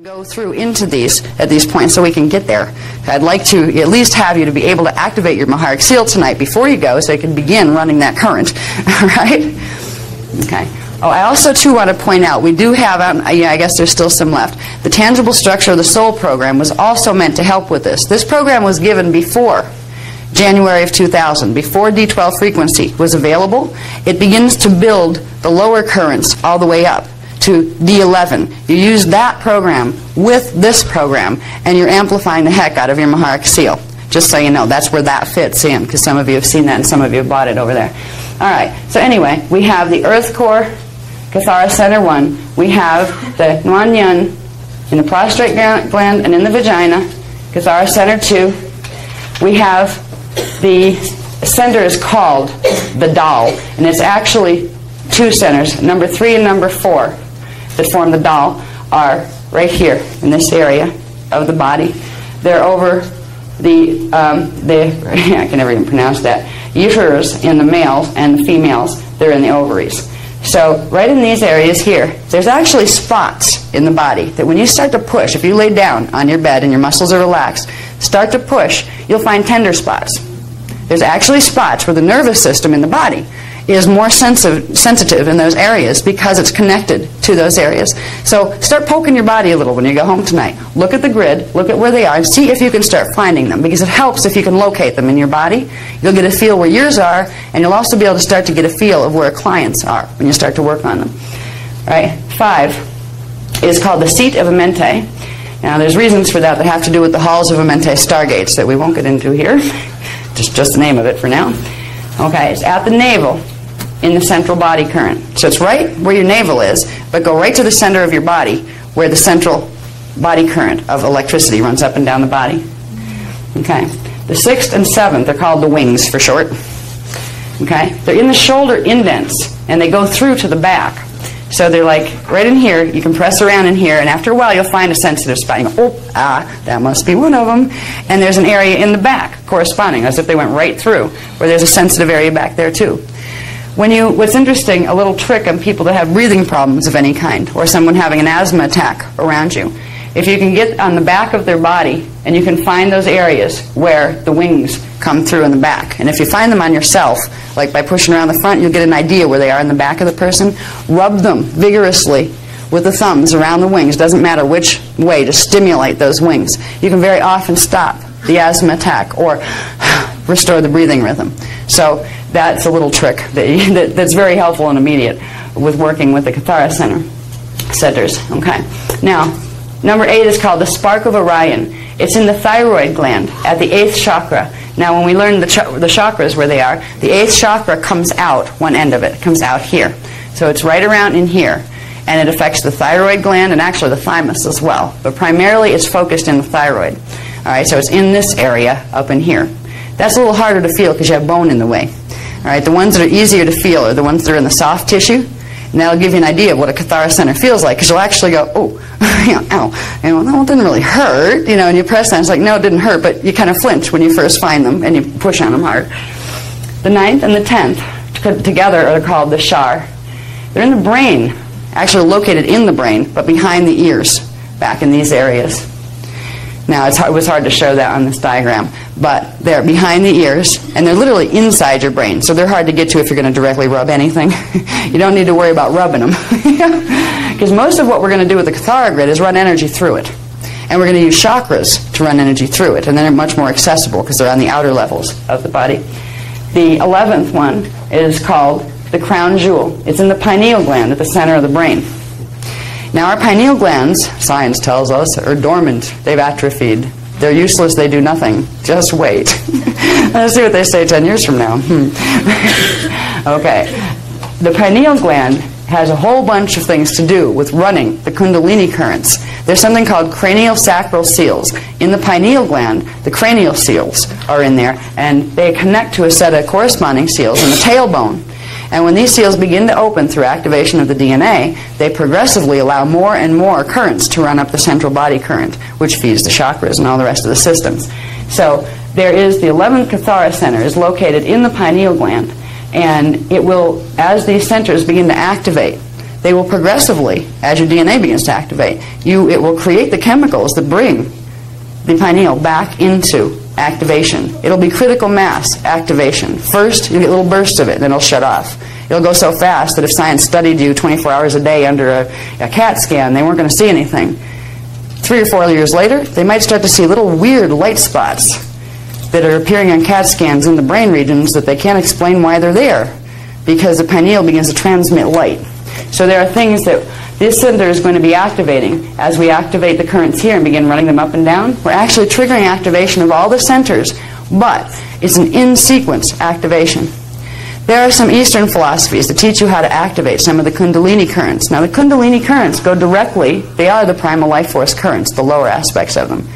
Go through into these at these points so we can get there. I'd like to at least have you to be able to activate your Maharic seal tonight before you go so you can begin running that current. Right? Okay. Oh, I also too want to point out, we do have, yeah, I guess there's still some left. The Tangible Structure of the Soul program was also meant to help with this. This program was given before January of 2000, before D12 frequency was available. It begins to build the lower currents all the way up to D11. You use that program with this program, and you're amplifying the heck out of your Maharic seal. Just so you know, that's where that fits in, because some of you have seen that and some of you have bought it over there. All right, so anyway, we have the Earth Core, Cathara Center 1. We have the Nuan Yun in the prostrate gland and in the vagina, Cathara Center 2. We have the center is called the Dal, and it's actually two centers, number 3 and number 4. That form the Dal are right here in this area of the body. They're over the I can never even pronounce that, uterus in the males, and the females, they're in the ovaries. So right in these areas here, there's actually spots in the body that when you start to push, if you lay down on your bed and your muscles are relaxed, start to push, you'll find tender spots. There's actually spots where the nervous system in the body is more sensitive in those areas because it's connected to those areas. So start poking your body a little when you go home tonight. Look at the grid, look at where they are, and see if you can start finding them, because it helps if you can locate them in your body. You'll get a feel where yours are, and you'll also be able to start to get a feel of where clients are when you start to work on them. All right, 5 is called the Seat of Amente. Now there's reasons for that have to do with the halls of Amente stargates that we won't get into here. just the name of it for now. Okay, it's at the navel in the central body current. So it's right where your navel is, but go right to the center of your body where the central body current of electricity runs up and down the body. Okay. The 6th and 7th are called the wings for short. Okay. They're in the shoulder indents, and they go through to the back. So they're like right in here. You can press around in here, and after a while you'll find a sensitive spot. You go, oh, that must be one of them. And there's an area in the back corresponding, as if they went right through, where there's a sensitive area back there too. What's interesting, a little trick on people that have breathing problems of any kind, or someone having an asthma attack around you, if you can get on the back of their body and you can find those areas where the wings come through in the back, and if you find them on yourself, like by pushing around the front, you'll get an idea where they are in the back of the person. Rub them vigorously with the thumbs around the wings. Doesn't matter which way to stimulate those wings. You can very often stop the asthma attack or restore the breathing rhythm. So that's a little trick that's very helpful and immediate with working with the Cathara centers. Okay. Now, number 8 is called the Spark of Orion. It's in the thyroid gland at the 8th chakra. Now, when we learn the chakras where they are, the 8th chakra comes out, one end of it comes out here. So it's right around in here. And it affects the thyroid gland and actually the thymus as well. But primarily it's focused in the thyroid. All right, so it's in this area up in here. That's a little harder to feel because you have bone in the way. All right, the ones that are easier to feel are the ones that are in the soft tissue. And that'll give you an idea of what a Cathara center feels like, because you'll actually go, oh, ow, no, it didn't really hurt, and you press on it, it's like, no, it didn't hurt, but you kind of flinch when you first find them, and you push on them hard. The 9th and the 10th together are called the Shar. They're in the brain, actually located in the brain, but behind the ears, back in these areas. Now, it was hard to show that on this diagram, but they're behind the ears, and they're literally inside your brain, so they're hard to get to if you're going to directly rub anything. You don't need to worry about rubbing them, because most of what we're going to do with the Cathara grid is run energy through it, and we're going to use chakras to run energy through it, and then they're much more accessible because they're on the outer levels of the body. The 11th one is called the crown jewel. It's in the pineal gland at the center of the brain. Now, our pineal glands, science tells us, are dormant. They've atrophied. They're useless. They do nothing. Just wait. Let's see what they say 10 years from now. Okay. The pineal gland has a whole bunch of things to do with running the Kundalini currents. There's something called craniosacral seals. In the pineal gland, the cranial seals are in there, and they connect to a set of corresponding seals in the tailbone. And when these seals begin to open through activation of the DNA, they progressively allow more and more currents to run up the central body current, which feeds the chakras and all the rest of the systems. So there is the 11th Cathara center is located in the pineal gland, and it will, as these centers begin to activate, they will progressively, as your DNA begins to activate, it will create the chemicals that bring the pineal back into activation. It'll be critical mass activation. First, you get little bursts of it, then it'll shut off. It'll go so fast that if science studied you 24 hours a day under a CAT scan, they weren't going to see anything. 3 or 4 years later, they might start to see little weird light spots that are appearing on CAT scans in the brain regions that they can't explain why they're there, because the pineal begins to transmit light. So there are things that this center is going to be activating. As we activate the currents here and begin running them up and down, we're actually triggering activation of all the centers, but it's an in-sequence activation. There are some Eastern philosophies that teach you how to activate some of the Kundalini currents. Now, the Kundalini currents go directly, they are the primal life force currents, the lower aspects of them.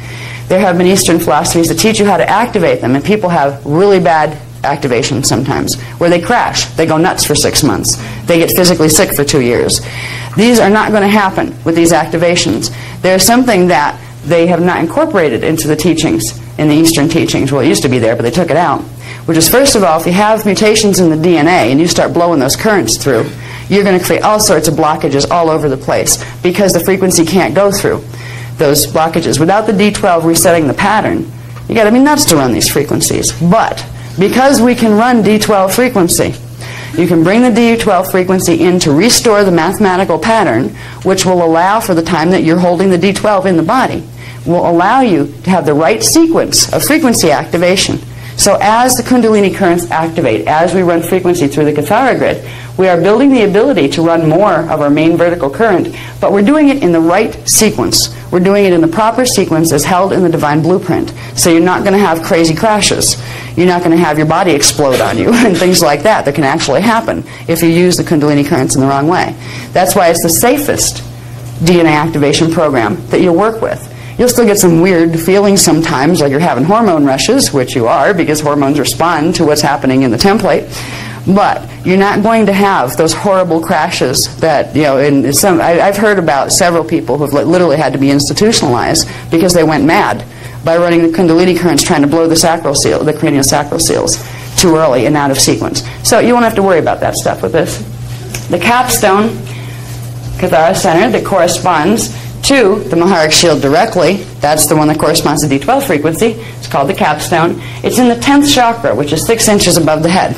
There have been Eastern philosophies that teach you how to activate them, and people have really bad activation sometimes, where they crash, they go nuts for 6 months, they get physically sick for 2 years. These are not going to happen with these activations. There's something that they have not incorporated into the teachings, in the Eastern teachings. Well, it used to be there, but they took it out. Which is, first of all, if you have mutations in the DNA and you start blowing those currents through, you're going to create all sorts of blockages all over the place because the frequency can't go through those blockages. Without the D12 resetting the pattern, you got to be nuts to run these frequencies. But because we can run D12 frequency, you can bring the D12 frequency in to restore the mathematical pattern, which will allow for the time that you're holding the D12 in the body, will allow you to have the right sequence of frequency activation. So as the Kundalini currents activate, as we run frequency through the Cathara grid, we are building the ability to run more of our main vertical current, but we're doing it in the right sequence. We're doing it in the proper sequence as held in the divine blueprint. So you're not going to have crazy crashes. You're not going to have your body explode on you and things like that that can actually happen if you use the Kundalini currents in the wrong way. That's why it's the safest DNA activation program that you'll work with. You'll still get some weird feelings sometimes, like you're having hormone rushes, which you are because hormones respond to what's happening in the template. But you're not going to have those horrible crashes that, you know, in some, I've heard about several people who've literally had to be institutionalized because they went mad by running the Kundalini currents trying to blow the sacral seal, the craniosacral seals, too early and out of sequence. So you won't have to worry about that stuff with this. The capstone, Cathara center, that corresponds to the Maharic shield directly, that's the one that corresponds to D12 frequency. It's called the capstone. It's in the 10th chakra, which is 6 inches above the head.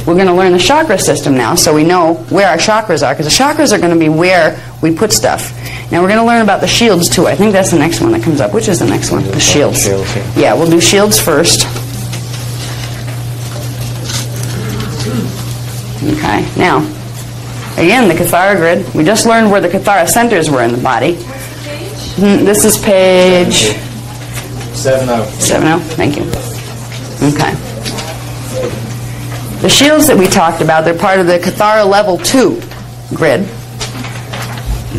We're going to learn the chakra system now, so we know where our chakras are, because the chakras are going to be where we put stuff. Now we're going to learn about the shields too. I think that's the next one that comes up. Which is the next one? The shields. Yeah, we'll do shields first. Okay, now, again, the Cathara grid. We just learned where the Cathara centers were in the body. This is page 70. 70, thank you. Okay. The shields that we talked about, they're part of the Cathara level 2 grid.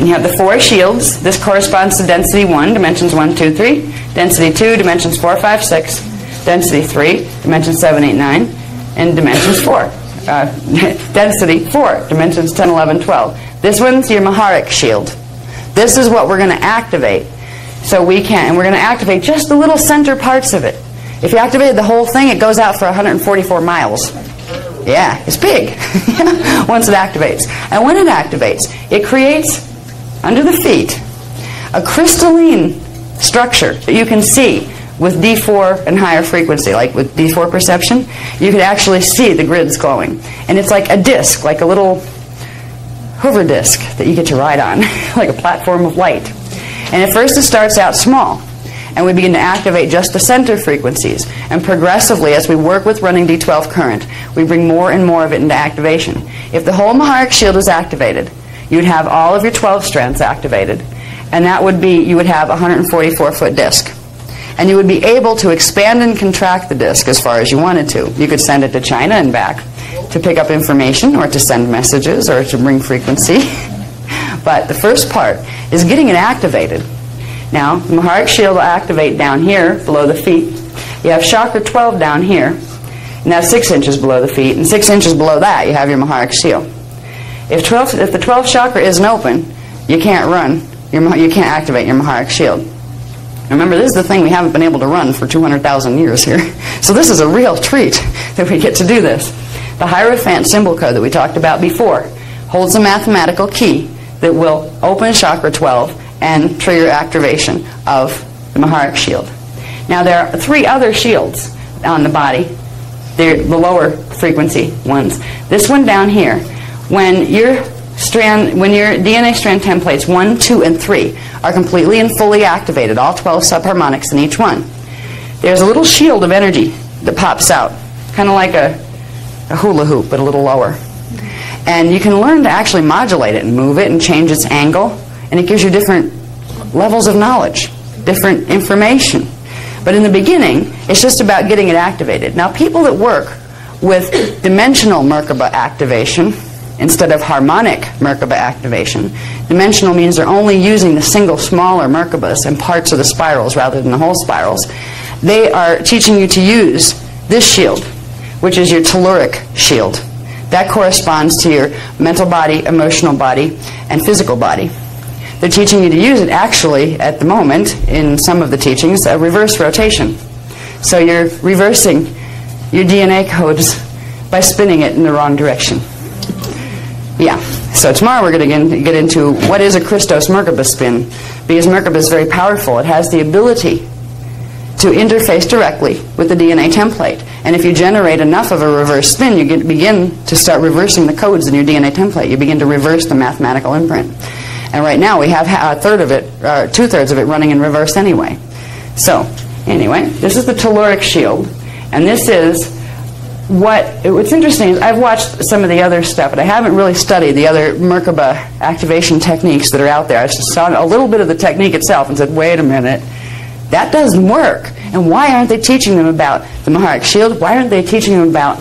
You have the 4 shields. This corresponds to density 1, dimensions 1, 2, 3. Density 2, dimensions 4, 5, 6. Density 3, dimensions 7, 8, 9. And dimensions 4. Density 4, dimensions 10, 11, 12. This one's your Maharic shield. This is what we're going to activate. So we can, and we're going to activate just the little center parts of it. If you activated the whole thing, it goes out for 144 miles. Yeah, it's big once it activates. And when it activates, it creates, under the feet, a crystalline structure that you can see with D4 and higher frequency. Like with D4 perception, you could actually see the grids glowing. And it's like a disc, like a little hover disc that you get to ride on, like a platform of light. And at first it starts out small. And we begin to activate just the center frequencies. And progressively, as we work with running D12 current, we bring more and more of it into activation. If the whole Maharic shield is activated, you'd have all of your 12 strands activated. And that would be, you would have a 144-foot disc. And you would be able to expand and contract the disc as far as you wanted to. You could send it to China and back to pick up information or to send messages or to bring frequency. But the first part is getting it activated. Now, the Maharic shield will activate down here, below the feet. You have chakra 12 down here, and that's 6 inches below the feet, and 6 inches below that you have your Maharic shield. If the 12th chakra isn't open, you can't run, you can't activate your Maharic shield. Remember, this is the thing we haven't been able to run for 200,000 years here. So this is a real treat that we get to do this. The Hierophant symbol code that we talked about before holds a mathematical key that will open chakra 12 and trigger activation of the Maharic shield. Now there are 3 other shields on the body. They're the lower frequency ones. This one down here, when your DNA strand templates 1, 2, and 3 are completely and fully activated, all 12 subharmonics in each one, there's a little shield of energy that pops out, kind of like a hula hoop, but a little lower. And you can learn to actually modulate it and move it and change its angle, and it gives you different levels of knowledge, different information. But in the beginning, it's just about getting it activated. Now, people that work with dimensional Merkaba activation instead of harmonic Merkaba activation, dimensional means they're only using the single smaller Merkabas and parts of the spirals rather than the whole spirals. They are teaching you to use this shield, which is your telluric shield. That corresponds to your mental body, emotional body, and physical body. They're teaching you to use it actually, at the moment, in some of the teachings, a reverse rotation. So you're reversing your DNA codes by spinning it in the wrong direction. Yeah. So tomorrow we're going to get into what is a Christos Merkaba spin, because Merkaba is very powerful. It has the ability to interface directly with the DNA template. And if you generate enough of a reverse spin, you begin to start reversing the codes in your DNA template. You begin to reverse the mathematical imprint. And right now we have a third of it, 2/3 of it running in reverse anyway. So, anyway, this is the telluric shield. And this is what's interesting is I've watched some of the other stuff, but I haven't really studied the other Merkaba activation techniques that are out there. I just saw a little bit of the technique itself and said, wait a minute, that doesn't work. And why aren't they teaching them about the Maharic shield? Why aren't they teaching them about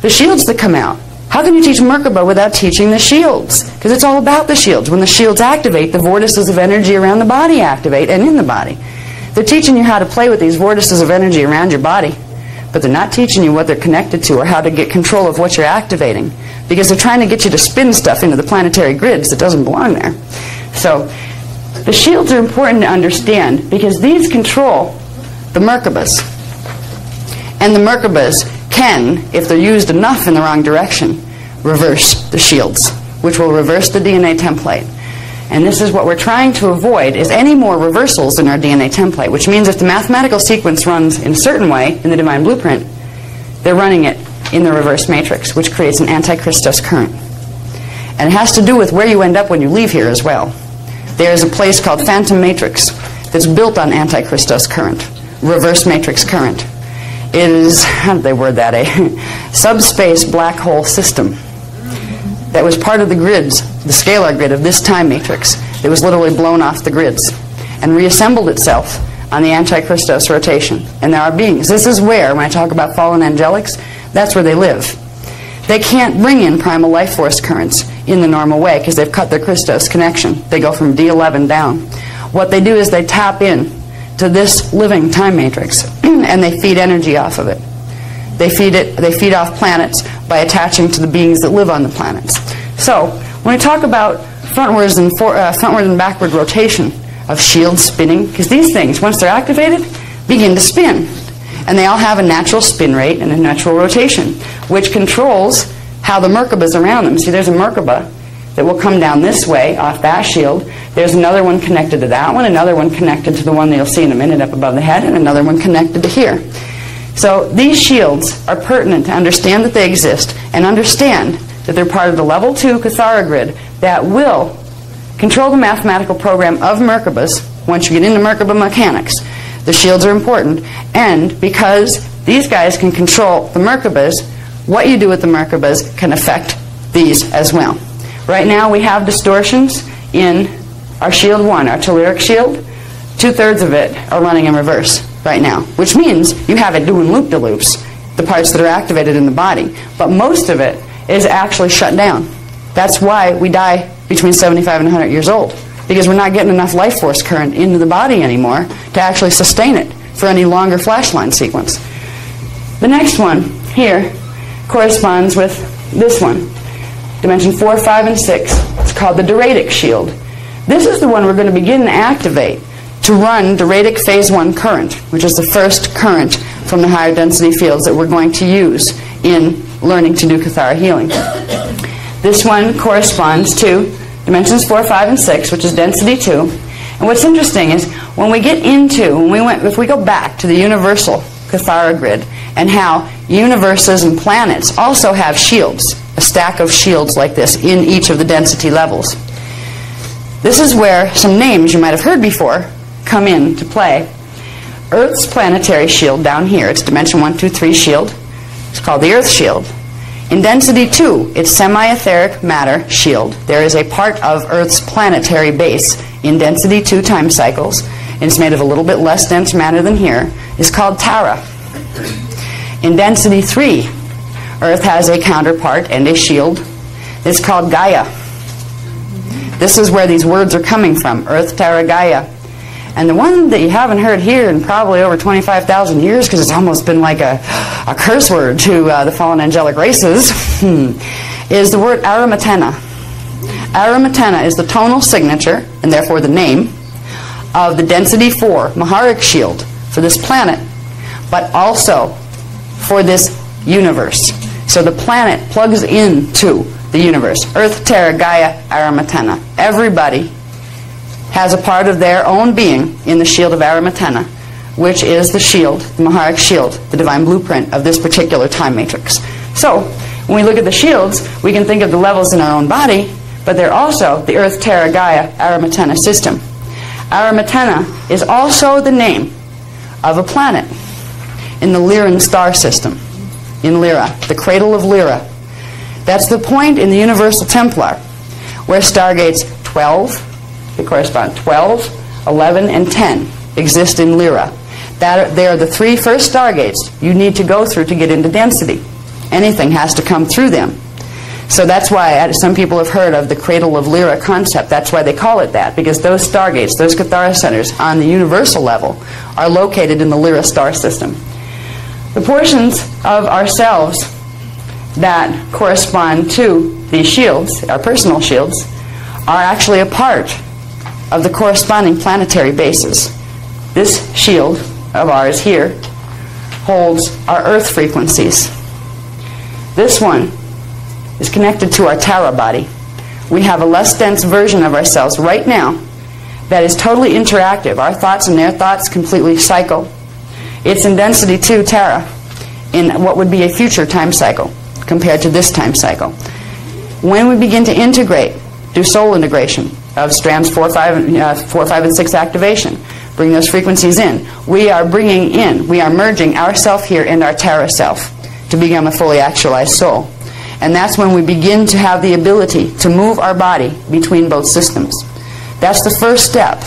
the shields that come out? How can you teach Merkaba without teaching the shields? Because it's all about the shields. When the shields activate, the vortices of energy around the body activate and in the body. They're teaching you how to play with these vortices of energy around your body, but they're not teaching you what they're connected to or how to get control of what you're activating, because they're trying to get you to spin stuff into the planetary grids that doesn't belong there. So the shields are important to understand because these control the Merkabas. And the Merkabas can, if they're used enough in the wrong direction, reverse the shields, which will reverse the DNA template. And this is what we're trying to avoid, is any more reversals in our DNA template, which means if the mathematical sequence runs in a certain way in the divine blueprint, they're running it in the reverse matrix, which creates an anti-Christos current. And it has to do with where you end up when you leave here as well. There's a place called phantom matrix that's built on anti-Christos current, reverse matrix current. It is, how did they word that, a subspace black hole system that was part of the grids, the scalar grid of this time matrix, that was literally blown off the grids and reassembled itself on the anti-Christos rotation. And there are beings. This is where, when I talk about fallen angelics, that's where they live. They can't bring in primal life force currents in the normal way because they've cut their Christos connection. They go from D11 down. What they do is they tap in to this living time matrix and they feed energy off of it. They feed off planets by attaching to the beings that live on the planets. So when we talk about frontwards and backward rotation of shields spinning, because these things, once they're activated, begin to spin. And they all have a natural spin rate and a natural rotation, which controls how the Merkabas around them. See, there's a Merkaba that will come down this way off that shield. There's another one connected to that one, another one connected to the one that you'll see in a minute up above the head, and another one connected to here. So these shields are pertinent to understand that they exist and understand that they're part of the level 2 Cathara grid that will control the mathematical program of Merkabas once you get into Merkaba mechanics. The shields are important, and because these guys can control the Merkabas, what you do with the Merkabas can affect these as well. Right now we have distortions in our shield 1, our telluric shield. 2/3 of it are running in reverse right now, which means you have it doing loop-de-loops, the parts that are activated in the body. But most of it is actually shut down. That's why we die between 75 and 100 years old, because we're not getting enough life force current into the body anymore to actually sustain it for any longer flash line sequence. The next one here corresponds with this one, dimension 4, 5, and 6. It's called the Duratic shield. This is the one we're going to begin to activate to run Duratic phase 1 current, which is the first current from the higher density fields that we're going to use in learning to do Cathara healing. This one corresponds to dimensions 4, 5, and 6, which is density 2. And what's interesting is when we get into, if we go back to the universal Cathara grid and how universes and planets also have shields, a stack of shields like this in each of the density levels. This is where some names you might have heard before come into play. Earth's planetary shield down here, it's dimension 1, 2, 3 shield. It's called the Earth shield. In density 2, it's semi-etheric matter shield. There is a part of Earth's planetary base in density 2 time cycles, and it's made of a little bit less dense matter than here. It's called Tara. In density 3, Earth has a counterpart and a shield. It's called Gaia. This is where these words are coming from, Earth, Tara, Gaia. And the one that you haven't heard here in probably over 25,000 years, because it's almost been like a curse word to the fallen angelic races, is the word Aramatena. Aramatena is the tonal signature, and therefore the name, of the density 4 Maharic shield for this planet, but also for this universe. So the planet plugs into the universe. Earth, Terra, Gaia, Aramatena. Everybody has a part of their own being in the shield of Aramatena, which is the shield, the Maharic shield, the divine blueprint of this particular time matrix. So, when we look at the shields, we can think of the levels in our own body, but they're also the Earth, Terra, Gaia, Aramatena system. Aramatena is also the name of a planet in the Lyran star system, in Lyra, the cradle of Lyra. That's the point in the Universal Templar where stargates 12, they correspond 12, 11, and 10 exist in Lyra. They are the 3 first stargates you need to go through to get into density. Anything has to come through them. So that's why some people have heard of the cradle of Lyra concept. That's why they call it that, because those stargates, those Cathara centers on the universal level are located in the Lyra star system. The portions of ourselves that correspond to these shields, our personal shields, are actually a part of the corresponding planetary bases. This shield of ours here holds our Earth frequencies. This one is connected to our Tara body. We have a less dense version of ourselves right now that is totally interactive. Our thoughts and their thoughts completely cycle. It's in density 2 Tara in what would be a future time cycle compared to this time cycle. When we begin to integrate, do soul integration of strands 4, 5, and 6 activation, bring those frequencies in, we are merging our self here and our Tara self to become a fully actualized soul. And that's when we begin to have the ability to move our body between both systems. That's the first step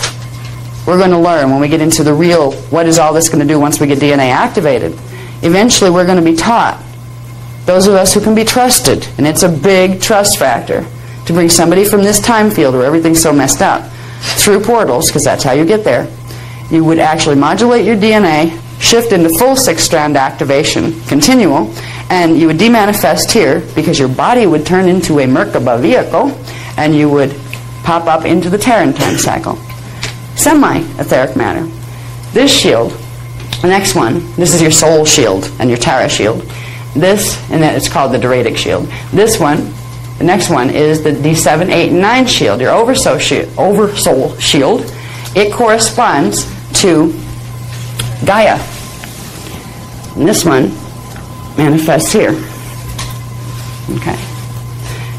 we're going to learn when we get into the real, what is all this going to do once we get DNA activated. Eventually we're going to be taught, those of us who can be trusted, and it's a big trust factor, to bring somebody from this time field where everything's so messed up through portals, because that's how you get there. You would actually modulate your DNA, shift into full 6-strand activation, continual, and you would demanifest here because your body would turn into a Merkaba vehicle and you would pop up into the Terran time cycle. Semi-etheric matter. This shield, the next one, this is your soul shield and your Tara shield. This, and then it's called the Doradic shield. This one, the next one is the D7, 8, and 9 shield, your oversoul shield. It corresponds to Gaia. And this one manifests here. Okay.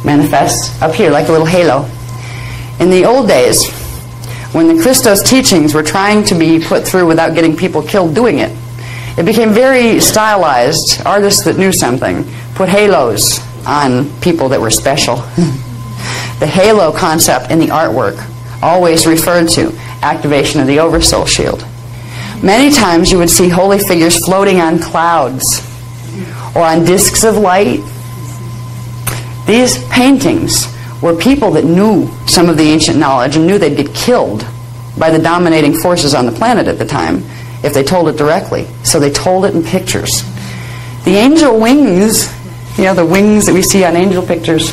Manifests up here like a little halo. In the old days, when the Christos teachings were trying to be put through without getting people killed doing it, it became very stylized. Artists that knew something put halos on people that were special. The halo concept in the artwork always referred to activation of the oversoul shield. Many times you would see holy figures floating on clouds or on discs of light. These paintings were people that knew some of the ancient knowledge and knew they'd get killed by the dominating forces on the planet at the time if they told it directly. So they told it in pictures. The angel wings, you know, the wings that we see on angel pictures,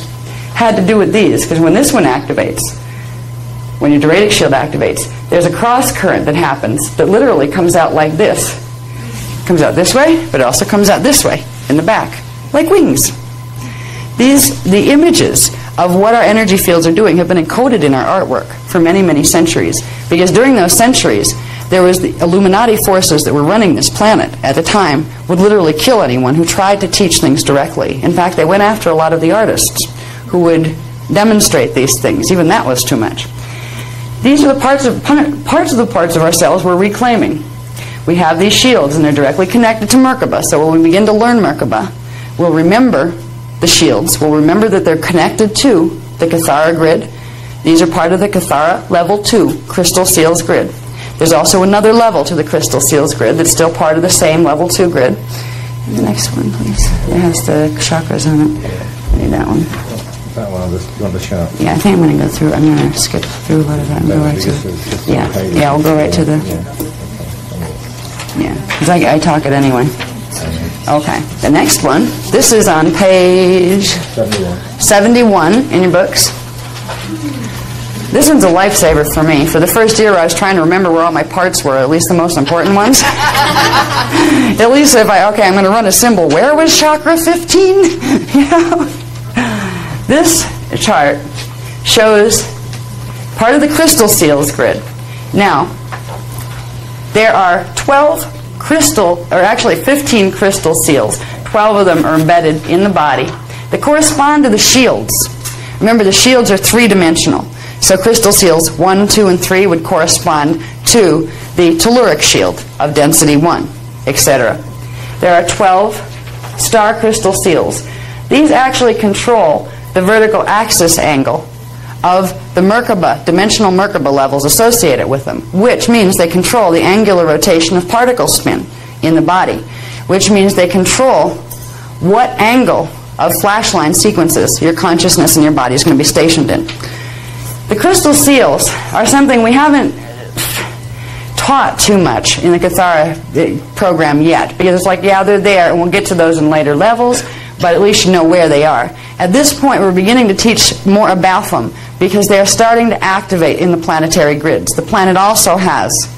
had to do with these, because when this one activates, when your Doradic shield activates, there's a cross current that happens that literally comes out like this. It comes out this way, but it also comes out this way in the back, like wings. The images of what our energy fields are doing have been encoded in our artwork for many, many centuries. Because during those centuries, there was the Illuminati forces that were running this planet at the time would literally kill anyone who tried to teach things directly. In fact, they went after a lot of the artists who would demonstrate these things. Even that was too much. These are the parts of ourselves we're reclaiming. We have these shields, and they're directly connected to Merkaba. So when we begin to learn Merkaba, we'll remember the shields. We'll remember that they're connected to the Cathara grid. These are part of the Cathara level 2 crystal seals grid. There's also another level to the crystal seals grid that's still part of the same level 2 grid. And the next one, please. It has the chakras on it. I need that one. That one, you want the chart? Yeah, I think I'm going to go through. I'm going to skip through a lot of that and go right to. Yeah, we'll go right to the. Yeah, because I talk it anyway. Okay, the next one. This is on page 71 in your books. This one's a lifesaver for me. For the first year, I was trying to remember where all my parts were, at least the most important ones. At least if I'm going to run a symbol. Where was chakra 15? You know. This chart shows part of the crystal seals grid. Now, there are 12 crystal, or actually 15 crystal seals. 12 of them are embedded in the body. They correspond to the shields. Remember, the shields are three-dimensional. So crystal seals 1, 2, and 3 would correspond to the telluric shield of density 1, etc. There are 12 star crystal seals. These actually control the vertical axis angle of the Merkaba, dimensional Merkaba levels associated with them, which means they control the angular rotation of particle spin in the body, which means they control what angle of flash line sequences your consciousness and your body is going to be stationed in. The crystal seals are something we haven't taught too much in the Cathara program yet, because it's like, yeah, they're there, and we'll get to those in later levels, but at least you know where they are. At this point, we're beginning to teach more about them, because they're starting to activate in the planetary grids. The planet also has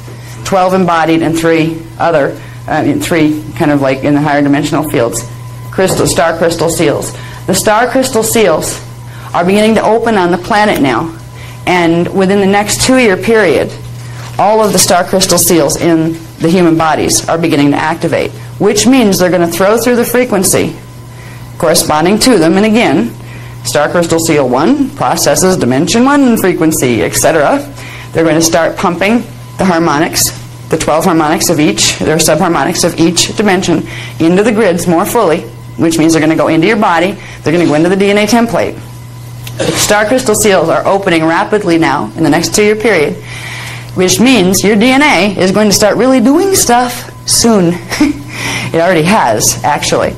12 embodied and 3 other, 3 kind of like in the higher dimensional fields, star crystal seals. The star crystal seals are beginning to open on the planet now, and within the next 2-year period, all of the star crystal seals in the human bodies are beginning to activate, which means they're going to throw through the frequency corresponding to them, and again, star crystal seal 1 processes dimension 1 frequency, etc. They're going to start pumping the harmonics, the 12 harmonics of each, their subharmonics of each dimension, into the grids more fully, which means they're going to go into your body, they're going to go into the DNA template. The star crystal seals are opening rapidly now in the next 2-year period, which means your DNA is going to start really doing stuff soon. It already has, actually.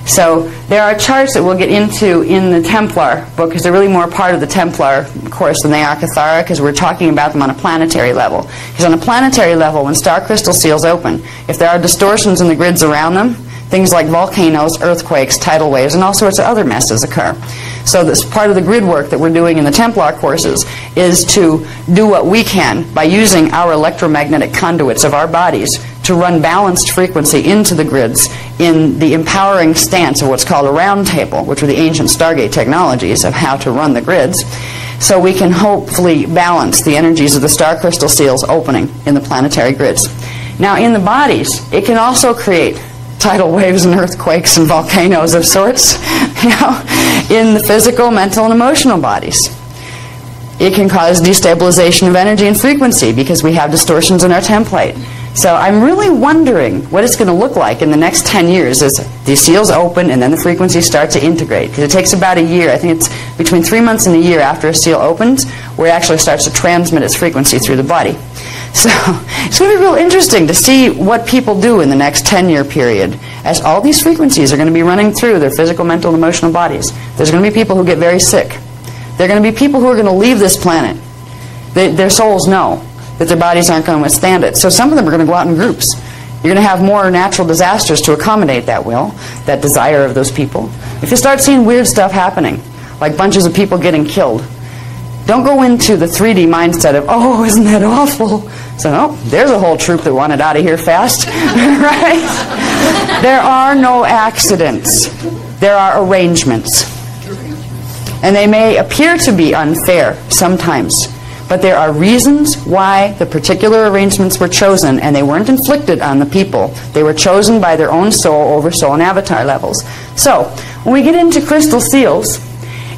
So there are charts that we'll get into in the Templar book, because they're really more part of the Templar course than they are Cathara, because we're talking about them on a planetary level. Because on a planetary level, when star crystal seals open, if there are distortions in the grids around them, things like volcanoes, earthquakes, tidal waves, and all sorts of other messes occur. So this part of the grid work that we're doing in the Templar courses is to do what we can by using our electromagnetic conduits of our bodies to run balanced frequency into the grids in the empowering stance of what's called a round table, which were the ancient Stargate technologies of how to run the grids, so we can hopefully balance the energies of the star crystal seals opening in the planetary grids. Now in the bodies, it can also create tidal waves and earthquakes and volcanoes of sorts, you know, in the physical, mental, and emotional bodies. It can cause destabilization of energy and frequency because we have distortions in our template. So I'm really wondering what it's going to look like in the next 10 years as these seals open and then the frequencies start to integrate. Because it takes about a year, I think it's between 3 months and a year after a seal opens, where it actually starts to transmit its frequency through the body. So it's going to be real interesting to see what people do in the next 10-year period as all these frequencies are going to be running through their physical, mental, and emotional bodies. There's going to be people who get very sick. There are going to be people who are going to leave this planet. Their souls know that their bodies aren't going to withstand it. So some of them are going to go out in groups. You're going to have more natural disasters to accommodate that will, that desire of those people. If you start seeing weird stuff happening, like bunches of people getting killed, don't go into the 3D mindset of, oh, isn't that awful? So, no, there's a whole troop that wanted out of here fast, right? There are no accidents. There are arrangements. And they may appear to be unfair sometimes, but there are reasons why the particular arrangements were chosen, and they weren't inflicted on the people. They were chosen by their own soul over soul and avatar levels. So, when we get into crystal seals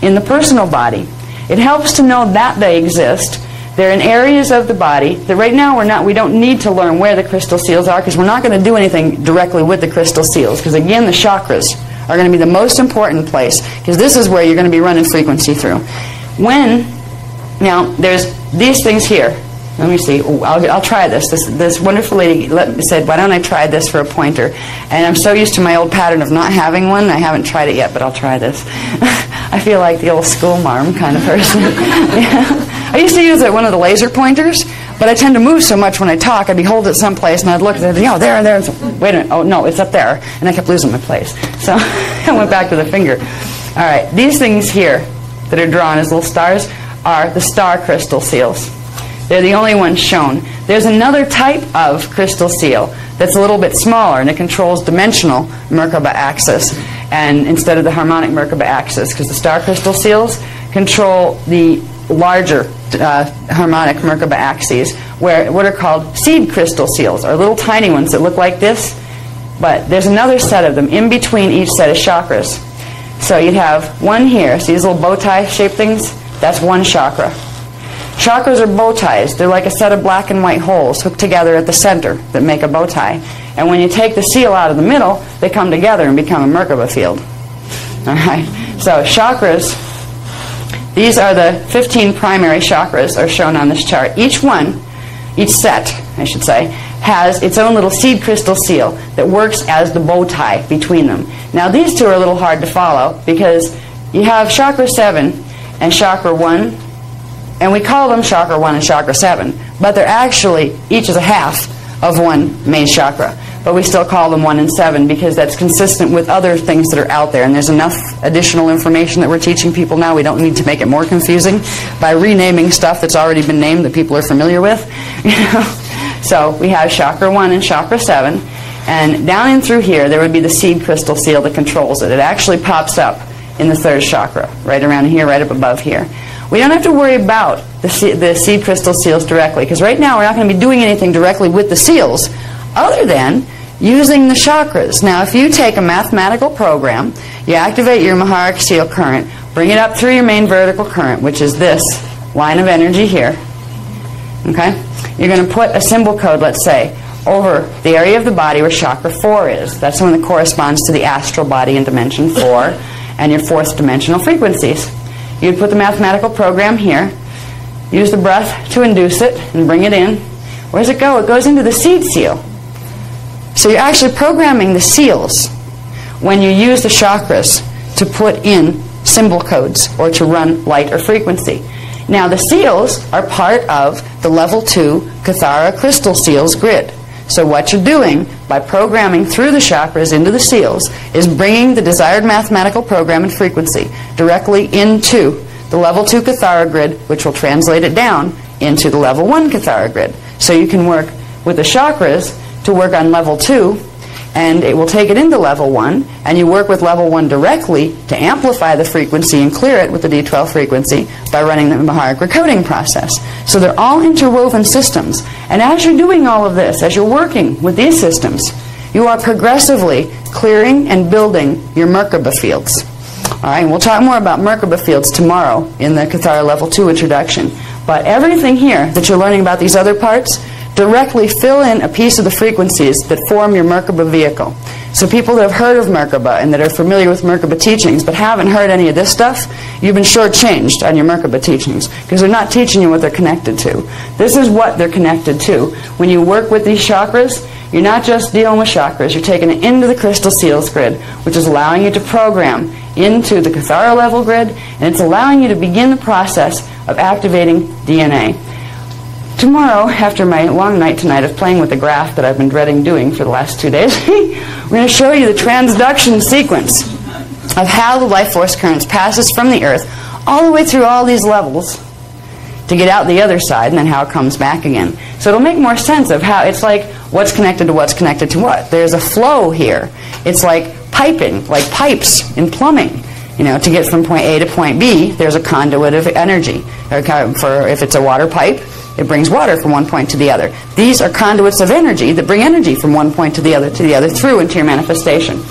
in the personal body, it helps to know that they exist. They're in areas of the body that right now we don't need to learn where the crystal seals are, because we're not going to do anything directly with the crystal seals, because again, the chakras are going to be the most important place, because this is where you're going to be running frequency through. Now, there's these things here. Let me see. Ooh, I'll try this. This wonderful lady said, why don't I try this for a pointer? And I'm so used to my old pattern of not having one, I haven't tried it yet, but I'll try this. I feel like the old school marm kind of person. Yeah. I used to use one of the laser pointers, but I tend to move so much when I talk. I'd be holding it someplace, and I'd look at it, there, and so, wait a minute, oh, no, it's up there. And I kept losing my place. So I went back to the finger. All right, these things here that are drawn as little stars are the star crystal seals. They're the only ones shown. There's another type of crystal seal that's a little bit smaller, and it controls dimensional Merkaba axis and instead of the harmonic Merkaba axis, because the star crystal seals control the larger harmonic Merkaba axes, what are called seed crystal seals, are little tiny ones that look like this, but there's another set of them in between each set of chakras. So you'd have one here, see these little bow tie shaped things? That's one chakra. Chakras are bow ties. They're like a set of black and white holes hooked together at the center that make a bow tie. And when you take the seal out of the middle, they come together and become a Merkaba field. All right. So chakras, these are the 15 primary chakras are shown on this chart. Each set, I should say, has its own little seed crystal seal that works as the bow tie between them. Now these two are a little hard to follow, because you have chakra 7 and chakra 1, and we call them chakra 1 and chakra 7, but they're actually, each is a half of one main chakra. But we still call them 1 and 7 because that's consistent with other things that are out there, and there's enough additional information that we're teaching people now. We don't need to make it more confusing by renaming stuff that's already been named that people are familiar with. So we have chakra 1 and chakra 7, and down in through here there would be the seed crystal seal that controls it. It actually pops up in the third chakra, right around here, right up above here. We don't have to worry about the seed crystal seals directly, because right now we're not going to be doing anything directly with the seals other than using the chakras. Now, if you take a mathematical program, you activate your Maharic seal current, bring it up through your main vertical current, which is this line of energy here, okay? You're going to put a symbol code, let's say, over the area of the body where chakra 4 is. That's the one that corresponds to the astral body in dimension 4 and your fourth dimensional frequencies. You'd put the mathematical program here, use the breath to induce it, and bring it in. Where does it go? It goes into the seed seal. So you're actually programming the seals when you use the chakras to put in symbol codes or to run light or frequency. Now the seals are part of the level 2 Cathara crystal seals grid. So what you're doing by programming through the chakras into the seals is bringing the desired mathematical program and frequency directly into the level 2 Cathara grid, which will translate it down into the level 1 Cathara grid. So you can work with the chakras to work on level 2, and it will take it into level 1, and you work with level 1 directly to amplify the frequency and clear it with the D12 frequency by running the Maharic recoding process. So they're all interwoven systems, and as you're doing all of this, as you're working with these systems, you are progressively clearing and building your Merkaba fields. All right, and we'll talk more about Merkaba fields tomorrow in the Cathara level 2 introduction. But everything here that you're learning about these other parts directly fill in a piece of the frequencies that form your Merkaba vehicle. So people that have heard of Merkaba and that are familiar with Merkaba teachings but haven't heard any of this stuff, you've been shortchanged on your Merkaba teachings because they're not teaching you what they're connected to. This is what they're connected to. When you work with these chakras, you're not just dealing with chakras, you're taking it into the crystal seals grid, which is allowing you to program into the Cathara level grid, and it's allowing you to begin the process of activating DNA. Tomorrow, after my long night tonight of playing with the graph that I've been dreading doing for the last 2 days, we're going to show you the transduction sequence of how the life force currents passes from the Earth all the way through all these levels to get out the other side, and then how it comes back again. So it'll make more sense of how it's like what's connected to what's connected to what. There's a flow here. It's like piping, like pipes in plumbing. You know, to get from point A to point B, there's a conduit of energy. For if it's a water pipe, it brings water from one point to the other. These are conduits of energy that bring energy from one point to the other through into your manifestation.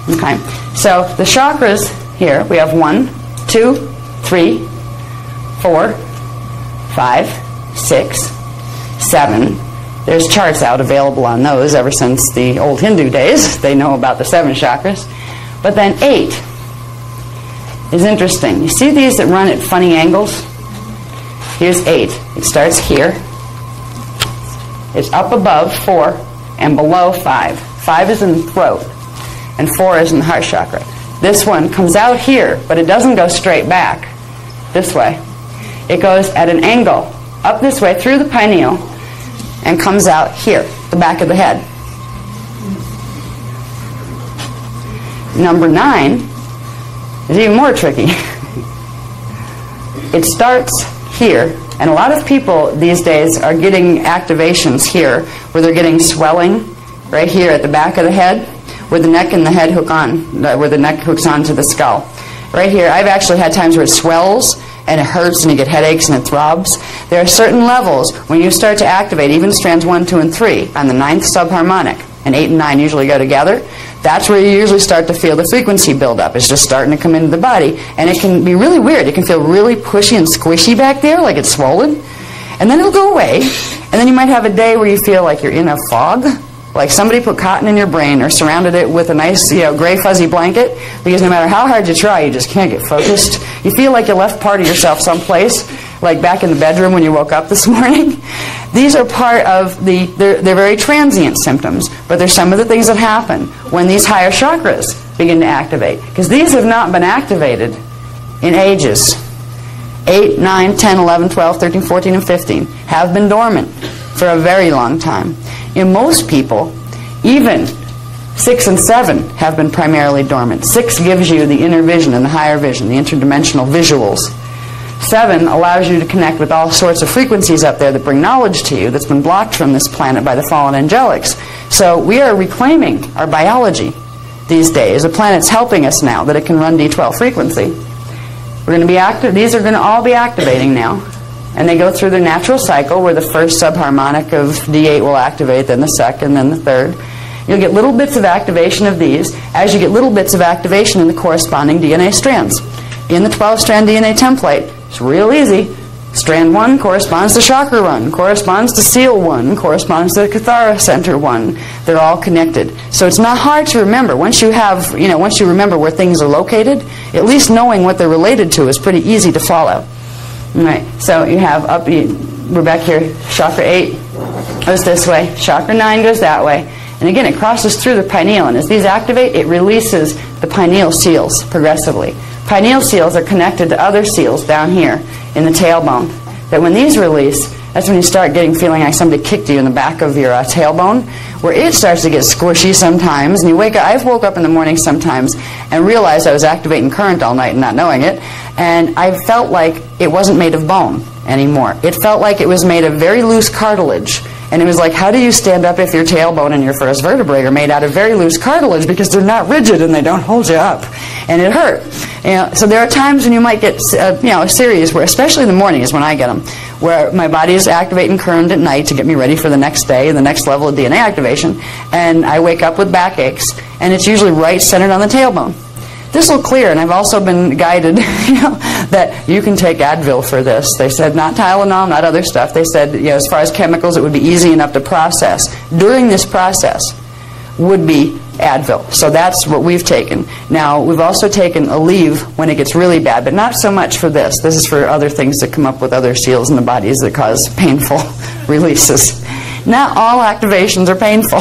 Okay, so the chakras here, we have 1, 2, 3, 4, 5, 6, 7. There's charts out available on those ever since the old Hindu days. They know about the 7 chakras. But then 8 is interesting. You see these that run at funny angles? Here's 8. It starts here. It's up above 4 and below 5. 5 is in the throat and 4 is in the heart chakra. This one comes out here, but it doesn't go straight back this way. It goes at an angle up this way through the pineal and comes out here, the back of the head. Number 9 is even more tricky. It starts here, and a lot of people these days are getting activations here where they're getting swelling right here at the back of the head where the neck and the head hook on, where the neck hooks onto the skull. Right here, I've actually had times where it swells and it hurts and you get headaches and it throbs. There are certain levels when you start to activate, even strands 1, 2, and 3 on the 9th subharmonic, and 8 and 9 usually go together. That's where you usually start to feel the frequency build up. It's just starting to come into the body, and it can be really weird. It can feel really pushy and squishy back there, like it's swollen, and then it'll go away, and then you might have a day where you feel like you're in a fog, like somebody put cotton in your brain or surrounded it with a nice, gray fuzzy blanket, because no matter how hard you try, you just can't get focused. You feel like you left part of yourself someplace, like back in the bedroom when you woke up this morning. These are part of they're very transient symptoms, but they're some of the things that happen when these higher chakras begin to activate, because these have not been activated in ages. 8, 9, 10, 11, 12, 13, 14, and 15 have been dormant for a very long time. In most people, even 6 and 7 have been primarily dormant. 6 gives you the inner vision and the higher vision, the interdimensional visuals. 7 allows you to connect with all sorts of frequencies up there that bring knowledge to you that's been blocked from this planet by the fallen angelics. So we are reclaiming our biology these days. The planet's helping us now that it can run D12 frequency. We're going to be active. These are going to all be activating now. And they go through their natural cycle where the first subharmonic of D8 will activate, then the second, then the third. You'll get little bits of activation of these as you get little bits of activation in the corresponding DNA strands. In the 12-strand DNA template, it's real easy. Strand 1 corresponds to chakra 1, corresponds to seal 1, corresponds to the Cathara center 1. They're all connected. So it's not hard to remember. Once you have, once you remember where things are located, at least knowing what they're related to is pretty easy to follow. All right, so you have we're back here, chakra 8 goes this way, chakra 9 goes that way, and again it crosses through the pineal, and as these activate, it releases the pineal seals progressively. Pineal seals are connected to other seals down here in the tailbone, that when these release, that's when you start feeling like somebody kicked you in the back of your tailbone, where it starts to get squishy sometimes, and you wake up. I've woke up in the morning sometimes and realized I was activating current all night and not knowing it, and I felt like it wasn't made of bone anymore. It felt like it was made of very loose cartilage, and it was like, how do you stand up if your tailbone and your first vertebrae are made out of very loose cartilage, because they're not rigid and they don't hold you up, and it hurt. So there are times when you might get a series where, especially in the morning is when I get them, where my body is activating current at night to get me ready for the next day and the next level of DNA activation, and I wake up with backaches, and it's usually right centered on the tailbone. This will clear, and I've also been guided that you can take Advil for this. They said not Tylenol, not other stuff. They said as far as chemicals, it would be easy enough to process. During this process would be Advil. So that's what we've taken. Now, we've also taken Aleve when it gets really bad, but not so much for this. This is for other things that come up with other seals in the bodies that cause painful releases. Not all activations are painful.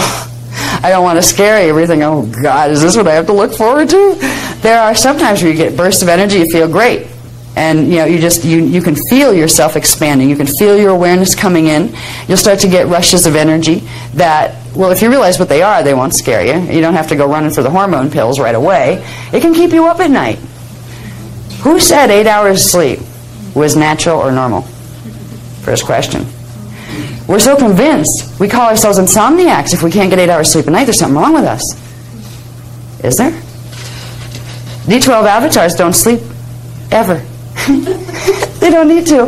I don't want to scare everything. Oh God, is this what I have to look forward to? There are sometimes where you get bursts of energy, you feel great. And you can feel yourself expanding. You can feel your awareness coming in. You'll start to get rushes of energy that, well, if you realize what they are, they won't scare you. You don't have to go running for the hormone pills right away. It can keep you up at night. Who said 8 hours sleep was natural or normal? First question. We're so convinced. We call ourselves insomniacs if we can't get 8 hours sleep a night. There's something wrong with us. Is there? D12 avatars don't sleep ever. They don't need to.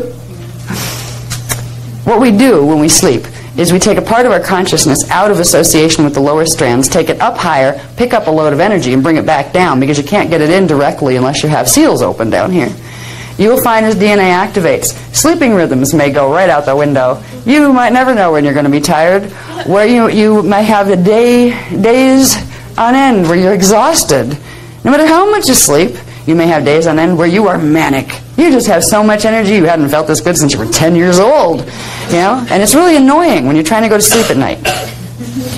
What we do when we sleep is we take a part of our consciousness out of association with the lower strands, take it up higher, pick up a load of energy, and bring it back down, because you can't get it in directly unless you have seals open down here. You will find as DNA activates, sleeping rhythms may go right out the window. You might never know when you're going to be tired, where you might have the days on end where you're exhausted. No matter how much you sleep, you may have days on end where you are manic. You just have so much energy, you hadn't felt this good since you were 10 years old. You know? And it's really annoying when you're trying to go to sleep at night.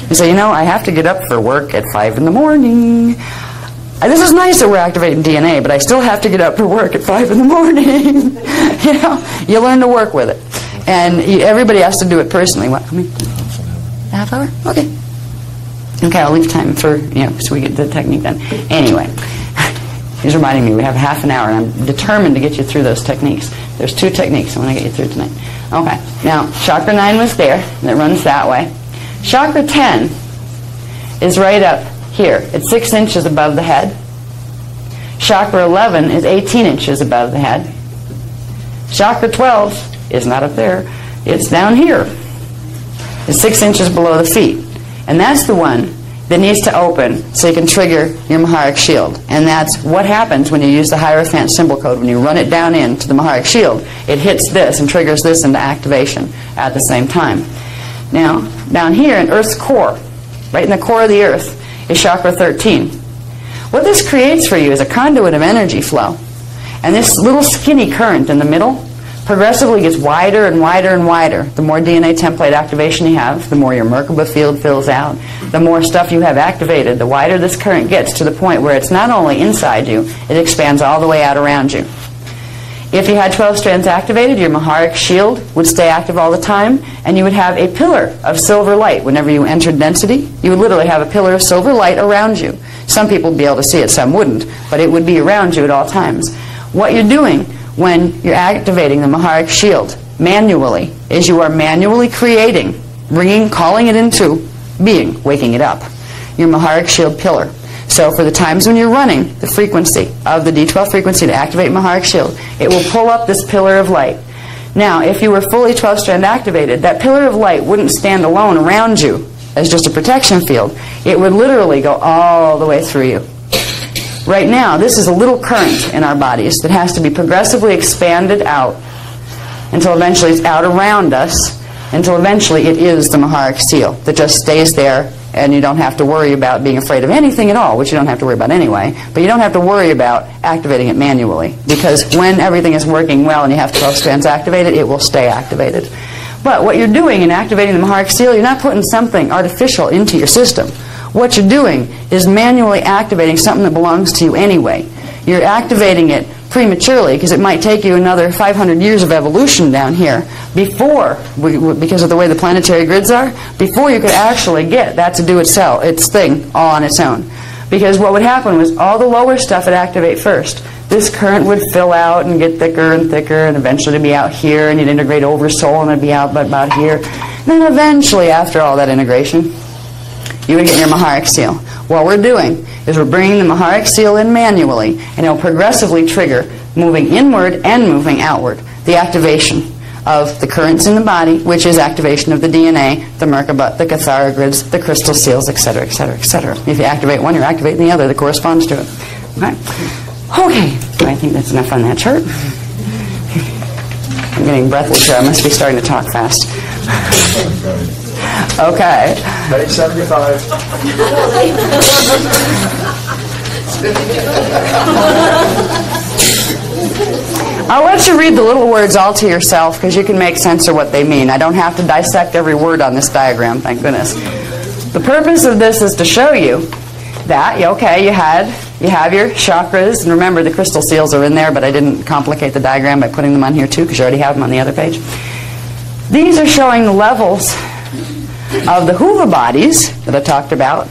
You say, I have to get up for work at 5 in the morning. This is nice that we're activating DNA, but I still have to get up for work at 5 in the morning. You learn to work with it. And everybody has to do it personally. What? A half hour? Okay. Okay, I'll leave time for, so we get the technique done. Anyway. He's reminding me we have half an hour, and I'm determined to get you through those techniques. There's 2 techniques I want to get you through tonight. Okay, now chakra 9 was there, and it runs that way. Chakra 10 is right up here. It's 6 inches above the head. Chakra 11 is 18 inches above the head. Chakra 12 is not up there. It's down here. It's 6 inches below the feet. And that's the one that needs to open so you can trigger your Maharic shield. And that's what happens when you use the Hierophant symbol code. When you run it down into the Maharic shield, it hits this and triggers this into activation at the same time. Now, down here in Earth's core, right in the core of the Earth, is Chakra 13. What this creates for you is a conduit of energy flow. And this little skinny current in the middle progressively gets wider and wider and wider. The more DNA template activation you have, the more your Merkaba field fills out, the more stuff you have activated, the wider this current gets, to the point where it's not only inside you, it expands all the way out around you. If you had 12 strands activated, your Maharic shield would stay active all the time, and you would have a pillar of silver light. Whenever you entered density, you would literally have a pillar of silver light around you. Some people would be able to see it, some wouldn't, but it would be around you at all times. What you're doing when you're activating the Maharic shield manually is you are manually creating, calling it into being, waking it up, your Maharic shield pillar. So for the times when you're running the frequency of the D12 frequency to activate Maharic shield, it will pull up this pillar of light. Now, if you were fully 12-strand activated, that pillar of light wouldn't stand alone around you as just a protection field. It would literally go all the way through you. Right now, this is a little current in our bodies that has to be progressively expanded out until eventually it's out around us, until eventually it is the Maharic seal that just stays there, and you don't have to worry about being afraid of anything at all, which you don't have to worry about anyway, but you don't have to worry about activating it manually, because when everything is working well and you have 12 strands activated, it will stay activated. But what you're doing in activating the Maharic seal, you're not putting something artificial into your system. What you're doing is manually activating something that belongs to you anyway. You're activating it prematurely because it might take you another 500 years of evolution down here before, because of the way the planetary grids are, before you could actually get that to do its thing all on its own. Because what would happen was all the lower stuff would activate first. This current would fill out and get thicker and thicker, and eventually it'd be out here, and you'd integrate over soul, and it'd be out about here. And then eventually, after all that integration, you would get your Maharic seal. What we're doing is we're bringing the Maharic seal in manually, and it will progressively trigger moving inward and moving outward, the activation of the currents in the body, which is activation of the DNA, the Merkaba, the Cathara grids, the crystal seals, etc., etc., etc. If you activate one, you're activating the other that corresponds to it. Okay? Okay. I think that's enough on that chart. I'm getting breathless here. I must be starting to talk fast. Okay. Page 75. I'll let you read the little words all to yourself because you can make sense of what they mean. I don't have to dissect every word on this diagram, thank goodness. The purpose of this is to show you that, okay, you have your chakras, and remember the crystal seals are in there, but I didn't complicate the diagram by putting them on here too because you already have them on the other page. These are showing the levels of the Huva bodies that I talked about.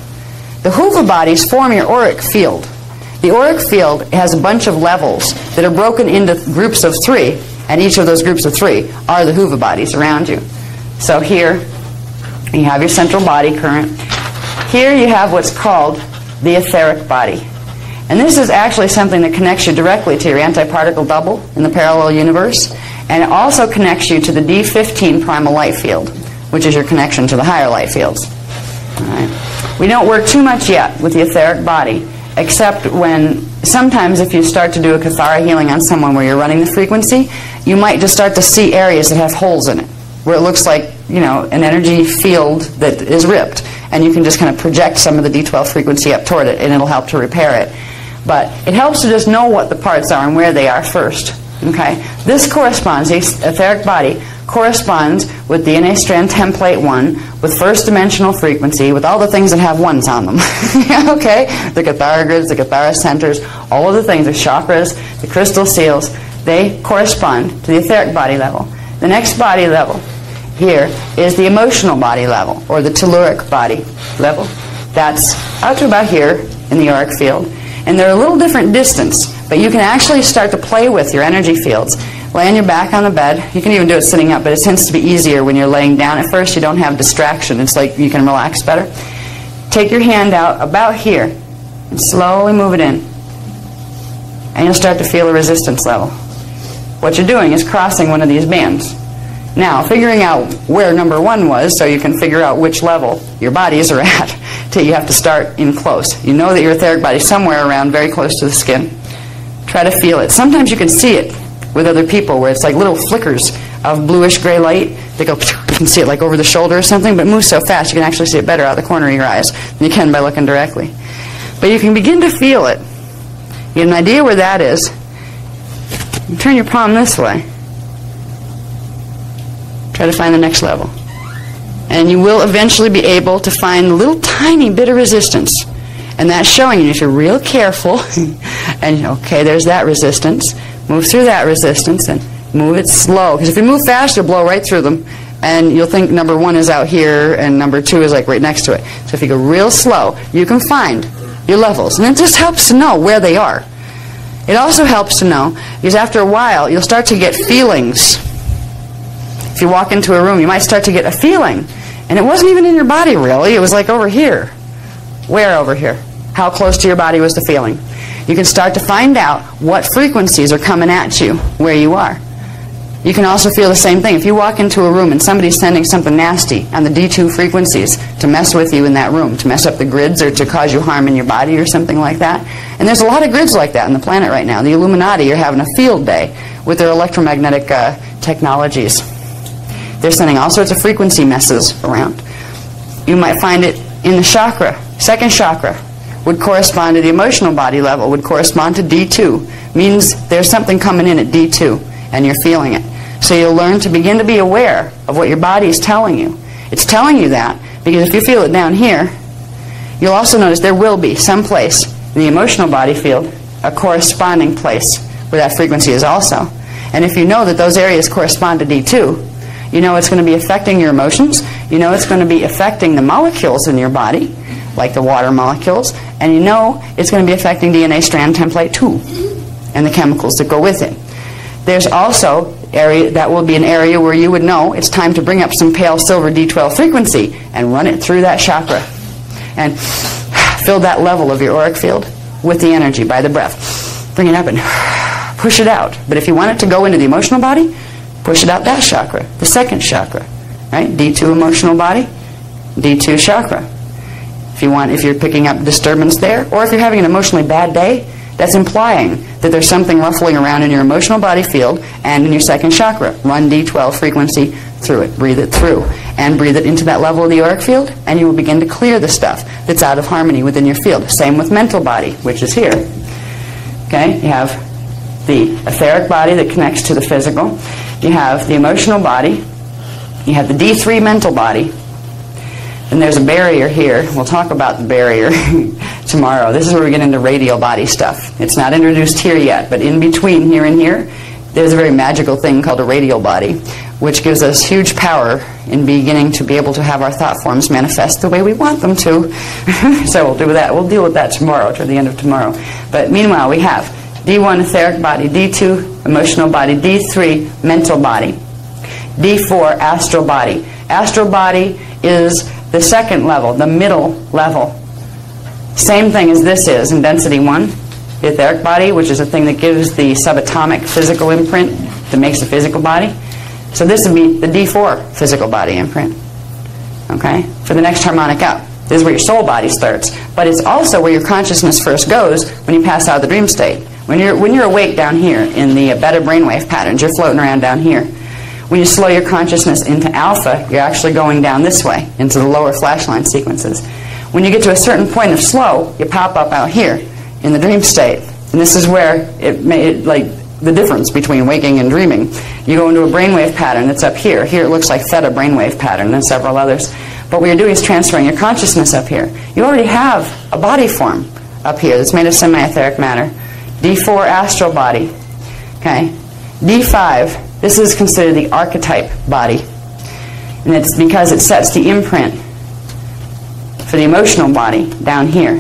The Huva bodies form your auric field. The auric field has a bunch of levels that are broken into groups of 3, and each of those groups of 3 are the Huva bodies around you. So here you have your central body current. Here you have what's called the etheric body. And this is actually something that connects you directly to your antiparticle double in the parallel universe, and it also connects you to the D15 primal light field, which is your connection to the higher light fields. All right. We don't work too much yet with the etheric body, except when sometimes if you start to do a Cathara healing on someone where you're running the frequency, you might just start to see areas that have holes in it, where it looks like, you know, an energy field that is ripped, and you can just kind of project some of the D12 frequency up toward it, and it'll help to repair it. But it helps to just know what the parts are and where they are first. Okay? This corresponds, the etheric body corresponds with DNA strand template 1, with first dimensional frequency, with all the things that have ones on them. Okay? The Cathara grids, the Cathara centers, all of the things, the chakras, the crystal seals, they correspond to the etheric body level. The next body level here is the emotional body level, or the telluric body level. That's out to about here in the auric field. And they're a little different distance, but you can actually start to play with your energy fields. Lay on your back on the bed. You can even do it sitting up, but it tends to be easier when you're laying down at first. You don't have distraction. It's like you can relax better. Take your hand out about here and slowly move it in. And you'll start to feel a resistance level. What you're doing is crossing one of these bands. Now, figuring out where number 1 was so you can figure out which level your bodies are at, you have to start in close. You know that your etheric body is somewhere around very close to the skin. Try to feel it. Sometimes you can see it with other people where it's like little flickers of bluish gray light. They go, you can see it like over the shoulder or something, but it moves so fast you can actually see it better out of the corner of your eyes than you can by looking directly. But you can begin to feel it. You get an idea where that is. You turn your palm this way. Try to find the next level. And you will eventually be able to find a little tiny bit of resistance. And that's showing you if you're real careful, and okay, there's that resistance, move through that resistance and move it slow. Because if you move fast, you'll blow right through them. And you'll think number 1 is out here and number 2 is like right next to it. So if you go real slow, you can find your levels. And it just helps to know where they are. It also helps to know, because after a while, you'll start to get feelings. If you walk into a room, you might start to get a feeling. And it wasn't even in your body, really. It was like over here. Where over here? How close to your body was the feeling? You can start to find out what frequencies are coming at you where you are. You can also feel the same thing. If you walk into a room and somebody's sending something nasty on the D2 frequencies to mess with you in that room, to mess up the grids or to cause you harm in your body or something like that. And there's a lot of grids like that on the planet right now. The Illuminati are having a field day with their electromagnetic technologies. They're sending all sorts of frequency messes around. You might find it in the chakra. Second chakra would correspond to the emotional body level, would correspond to D2. Means there's something coming in at D2, and you're feeling it. So you'll learn to begin to be aware of what your body is telling you. It's telling you that because if you feel it down here, you'll also notice there will be some place in the emotional body field, a corresponding place where that frequency is also. And if you know that those areas correspond to D2, you know it's going to be affecting your emotions. You know it's going to be affecting the molecules in your body, like the water molecules. And you know it's going to be affecting DNA strand template 2 and the chemicals that go with it. There's also area that will be an area where you would know it's time to bring up some pale silver D12 frequency and run it through that chakra. And fill that level of your auric field with the energy by the breath. Bring it up and push it out. But if you want it to go into the emotional body, push it out that chakra, the second chakra, right? D2 emotional body, D2 chakra. If you're picking up disturbance there, or if you're having an emotionally bad day, that's implying that there's something ruffling around in your emotional body field and in your second chakra. Run D12 frequency through it, breathe it through, and breathe it into that level of the auric field, and you will begin to clear the stuff that's out of harmony within your field. Same with mental body, which is here. Okay, you have the etheric body that connects to the physical. You have the emotional body. You have the D3 mental body. And there's a barrier here. We'll talk about the barrier tomorrow. This is where we get into radial body stuff. It's not introduced here yet, but in between here and here, there's a very magical thing called a radial body, which gives us huge power in beginning to be able to have our thought forms manifest the way we want them to. So we'll do that. We'll deal with that tomorrow, toward the end of tomorrow. But meanwhile, we have D1 etheric body, D2 emotional body, D3 mental body, D4 astral body. Astral body is the second level, the middle level. Same thing as this is in density 1. the etheric body, which is the thing that gives the subatomic physical imprint that makes the physical body. So this would be the D4 physical body imprint, okay, for the next harmonic up. This is where your soul body starts, but it's also where your consciousness first goes when you pass out of the dream state. When you're awake down here in the beta brainwave patterns, you're floating around down here. When you slow your consciousness into alpha, you're actually going down this way, into the lower flashline sequences. When you get to a certain point of slow, you pop up out here in the dream state. And this is where like the difference between waking and dreaming. You go into a brainwave pattern that's up here. Here it looks like theta brainwave pattern and several others. But what you're doing is transferring your consciousness up here. You already have a body form up here that's made of semi-etheric matter. D4 astral body. Okay. D5, this is considered the archetype body. And it's because it sets the imprint for the emotional body down here.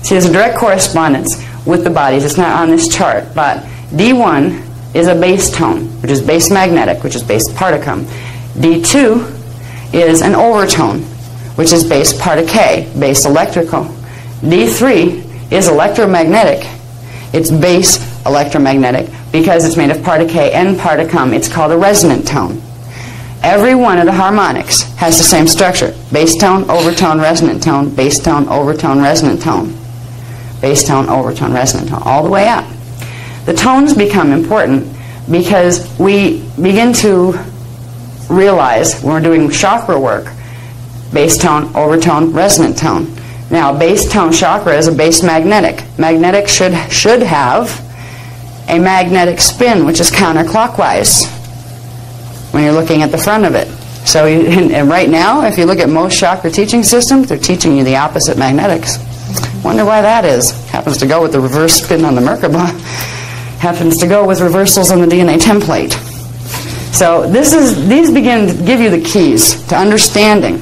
See, there's a direct correspondence with the bodies. It's not on this chart, but D1 is a base tone, which is base magnetic, which is base particum. D2 is an overtone, which is base particate, base electrical. D3 is electromagnetic. It's base electromagnetic because it's made of particate and particum. It's called a resonant tone. Every one of the harmonics has the same structure. Bass tone, overtone, resonant tone, bass tone, overtone, resonant tone. Bass tone, overtone, resonant tone, all the way up. The tones become important because we begin to realize when we're doing chakra work, bass tone, overtone, resonant tone. Now, bass tone chakra is a base magnetic. Magnetic should have a magnetic spin, which is counterclockwise when you're looking at the front of it. So and right now, if you look at most chakra teaching systems, they're teaching you the opposite magnetics. Wonder why that is. Happens to go with the reverse spin on the Merkaba. Happens to go with reversals on the DNA template. So these begin to give you the keys to understanding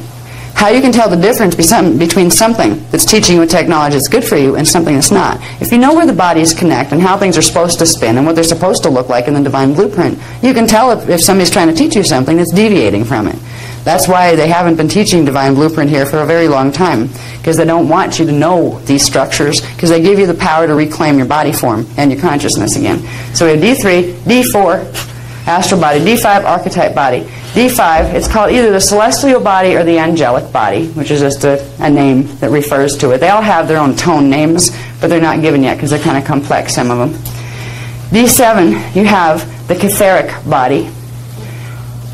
how you can tell the difference between something that's teaching you a technology that's good for you and something that's not. If you know where the bodies connect and how things are supposed to spin and what they're supposed to look like in the divine blueprint, you can tell if somebody's trying to teach you something that's deviating from it. That's why they haven't been teaching divine blueprint here for a very long time, because they don't want you to know these structures, because they give you the power to reclaim your body form and your consciousness again. So we have D3, D4, astral body, D5, archetype body. D5, it's called either the celestial body or the angelic body, which is just a name that refers to it. They all have their own tone names, but they're not given yet because they're kind of complex, some of them. D7, you have the catharic body.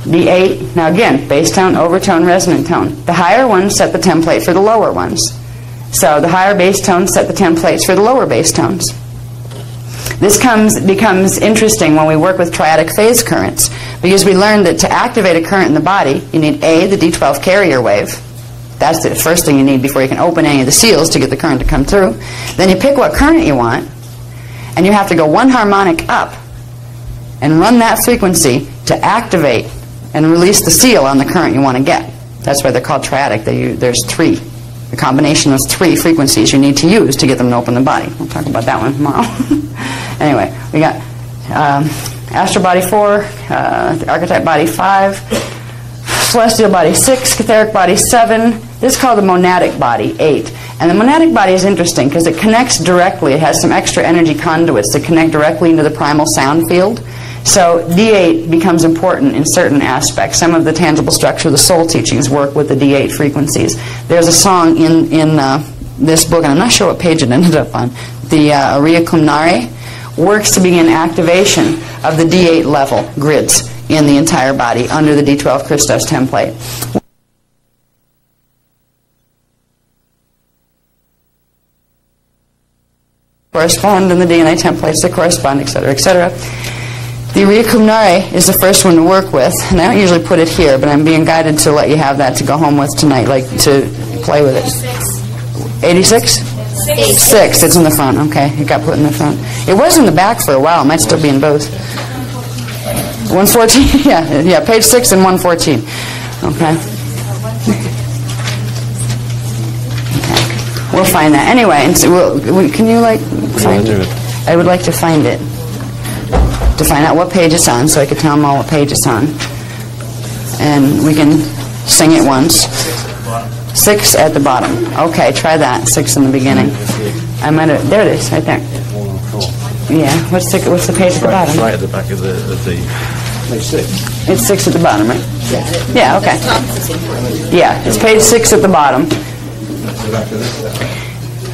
D8, now again, bass tone, overtone, resonant tone. The higher ones set the template for the lower ones. So the higher bass tones set the templates for the lower bass tones. This becomes interesting when we work with triadic phase currents, because we learned that to activate a current in the body, you need A, the D12 carrier wave. That's the first thing you need before you can open any of the seals to get the current to come through. Then you pick what current you want, and you have to go one harmonic up and run that frequency to activate and release the seal on the current you want to get. That's why they're called triadic. There's three. A combination of three frequencies you need to use to get them to open the body. We'll talk about that one tomorrow. Anyway, we got astral body 4, archetype body 5, celestial body 6, catharic body 7. This is called the monadic body 8. And the monadic body is interesting because it connects directly. It has some extra energy conduits that connect directly into the primal sound field. So D8 becomes important in certain aspects. Some of the tangible structure of the soul teachings work with the D8 frequencies. There's a song in this book, and I'm not sure what page it ended up on. The Aria Kumnare works to begin activation of the D8 level grids in the entire body under the D12 Christos template. Correspond in the DNA templates that correspond, etc., etc. The Aria Kumnare is the first one to work with, and I don't usually put it here, but I'm being guided to let you have that to go home with tonight, like to play with it. 86? 6. It's in the front. Okay, it got put in the front. It was in the back for a while. It might still be in both. 114. Yeah, page 6 and 114. Okay. We'll find that anyway. And so can you find it? I would like to find it, to find out what page it's on, so I could tell them all what page it's on, and we can sing it once. 6 at the bottom. Okay, try that. 6 in the beginning. I might have. There it is, right there. Yeah, what's the page at the bottom? Right at the back of the page 6. It's 6 at the bottom, right? Yeah, okay. Yeah, it's page 6 at the bottom.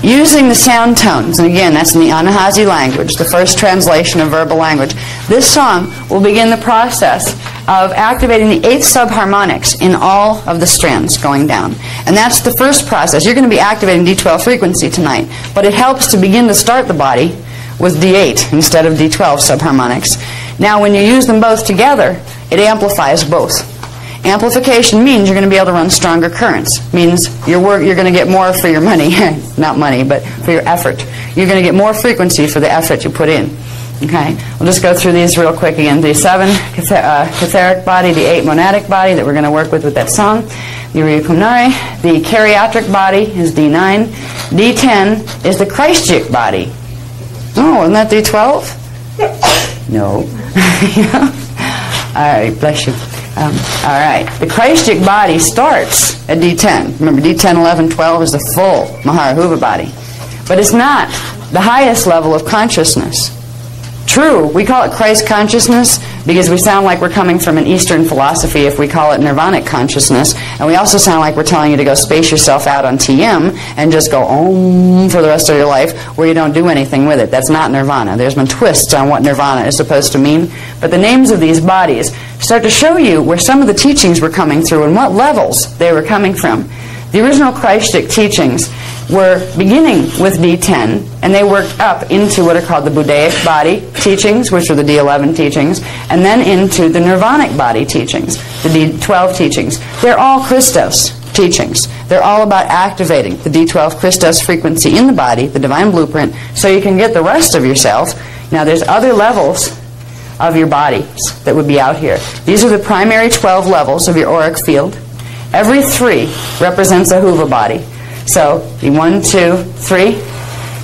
Using the sound tones, and again, that's in the Anahazi language, the first translation of verbal language. This song will begin the process of activating the 8 subharmonics in all of the strands going down. And that's the first process. You're going to be activating D12 frequency tonight, but it helps to begin to start the body with D8 instead of D12 subharmonics. Now, when you use them both together, it amplifies both. Amplification means you're going to be able to run stronger currents. Means you're going to get more for your money. Not money, but for your effort. You're going to get more frequency for the effort you put in. Okay? We'll just go through these real quick again. The 7 catharic body, the 8 monadic body that we're going to work with that song. The Uriyakumnari. The karyotic body is D9. D10 is the Christic body. Oh, isn't that D12? No. All right, bless you. All right, the Christic body starts at D10. Remember, D10, 11, 12 is the full Maharahuva body. But it's not the highest level of consciousness. True, we call it Christ consciousness because we sound like we're coming from an Eastern philosophy if we call it nirvanic consciousness. And we also sound like we're telling you to go space yourself out on TM and just go Om for the rest of your life where you don't do anything with it. That's not nirvana. There's been twists on what nirvana is supposed to mean. But the names of these bodies start to show you where some of the teachings were coming through and what levels they were coming from. The original Christic teachings were beginning with D10, and they worked up into what are called the Buddhaic body teachings, which are the D11 teachings, and then into the Nirvanic body teachings, the D12 teachings. They're all Christos teachings. They're all about activating the D12 Christos frequency in the body, the divine blueprint, so you can get the rest of yourself. Now, there's other levels of your bodies that would be out here. These are the primary 12 levels of your auric field. Every 3 represents a Huva body. So, the 1, 2, 3,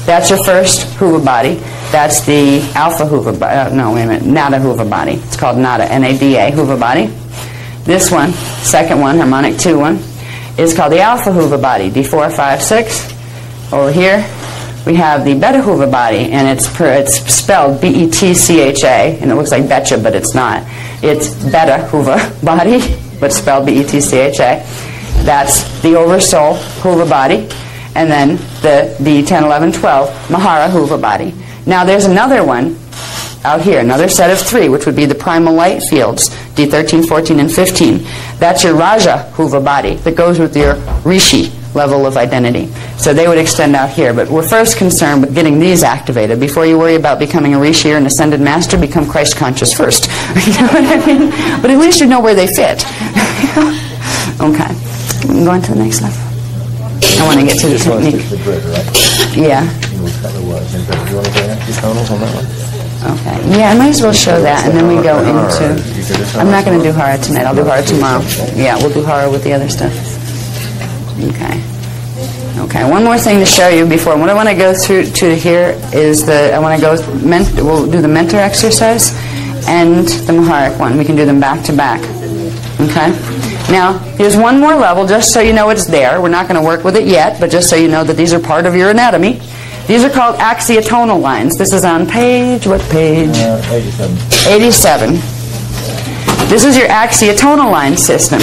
that's your first Huva body. That's the Alpha Huva body. No, wait a minute, Nada Huva body. It's called Nada, N-A-D-A, Huva body. This one, second one, harmonic 2 one, is called the Alpha Huva body, D4, 5, 6. Over here, we have the Beta Huva body, and it's spelled B-E-T-C-H-A, and it looks like Betcha, but it's not. It's Beta Huva body, but spelled B-E-T-C-H-A. That's the Oversoul Huva body, and then the 10, 11, 12 Mahara Huva body. Now there's another one out here, another set of 3, which would be the primal light fields, D13, 14, and 15. That's your Raja Huva body that goes with your Rishi level of identity. So they would extend out here, but we're first concerned with getting these activated. Before you worry about becoming a Rishi or an ascended master, become Christ conscious first. You know what I mean? But at least you know where they fit. Okay. We can go on to the next level. I want to get to the technique. Yeah. Okay. Yeah, I might as well show that, and then we go into... I'm not going to do Hara tonight. I'll do Hara tomorrow. Yeah, we'll do Hara with the other stuff. Okay. Okay, one more thing to show you before. What I want to go through to here is I want to go... We'll do the mentor exercise and the Maharic one. We can do them back to back. Okay? Now, here's one more level, just so you know it's there. We're not going to work with it yet, but just so you know that these are part of your anatomy. These are called axiotonal lines. This is on page, what page? 87. 87. This is your axiotonal line system.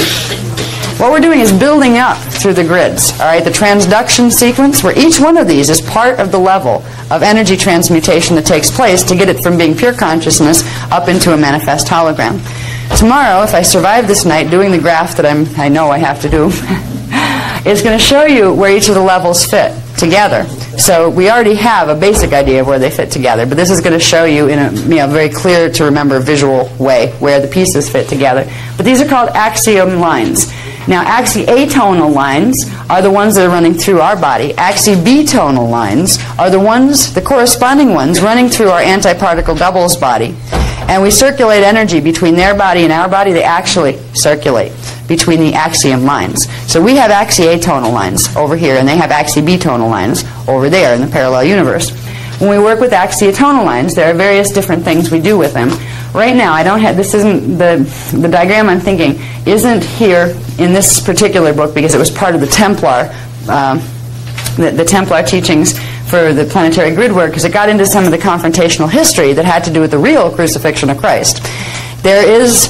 What we're doing is building up through the grids. All right, the transduction sequence, where each one of these is part of the level of energy transmutation that takes place to get it from being pure consciousness up into a manifest hologram. Tomorrow, if I survive this night, doing the graph that I know I have to do, is going to show you where each of the levels fit together. So we already have a basic idea of where they fit together, but this is going to show you in a very clear to remember visual way where the pieces fit together. But these are called axiom lines. Now, axiotonal lines are the ones that are running through our body. Axi-B-tonal lines are the corresponding ones running through our antiparticle doubles body. And we circulate energy between their body and our body. They actually circulate between the axiom lines. So we have axiotonal lines over here, and they have axi-B-tonal lines over there in the parallel universe. When we work with axiotonal lines, there are various different things we do with them. Right now, I don't have, this isn't, the diagram I'm thinking isn't here in this particular book because it was part of the Templar, the Templar teachings for the planetary grid work because it got into some of the confrontational history that had to do with the real crucifixion of Christ. There is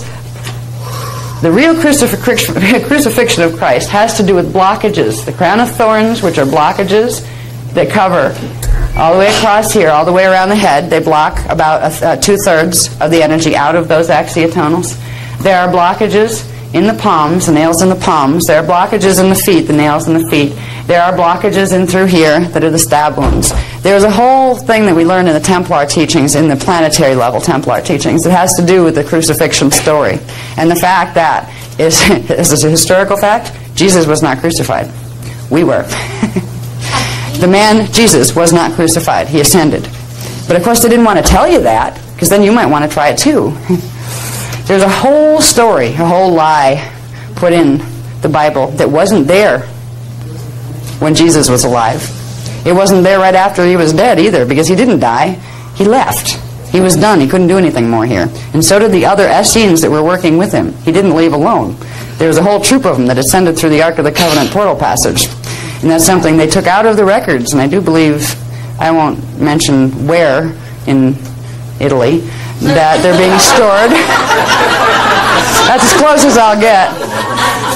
the real crucifixion of Christ has to do with blockages. The crown of thorns, which are blockages that cover all the way across here, all the way around the head. They block about 2/3 of the energy out of those axiotonals. There are blockages in the palms, the nails in the palms. There are blockages in the feet, the nails in the feet. There are blockages in through here that are the stab wounds. There's a whole thing that we learn in the Templar teachings, in the planetary level Templar teachings, that has to do with the crucifixion story. And the fact that is a historical fact, Jesus was not crucified. We were. The man, Jesus, was not crucified. He ascended. But of course they didn't want to tell you that, because then you might want to try it too. There's a whole story, a whole lie put in the Bible that wasn't there when Jesus was alive. It wasn't there right after he was dead either, because he didn't die. He left. He was done. He couldn't do anything more here. And so did the other Essenes that were working with him. He didn't leave alone. There was a whole troop of them that ascended through the Ark of the Covenant portal passage. And that's something they took out of the records, and I do believe, I won't mention where in Italy, that they're being stored. That's as close as I'll get.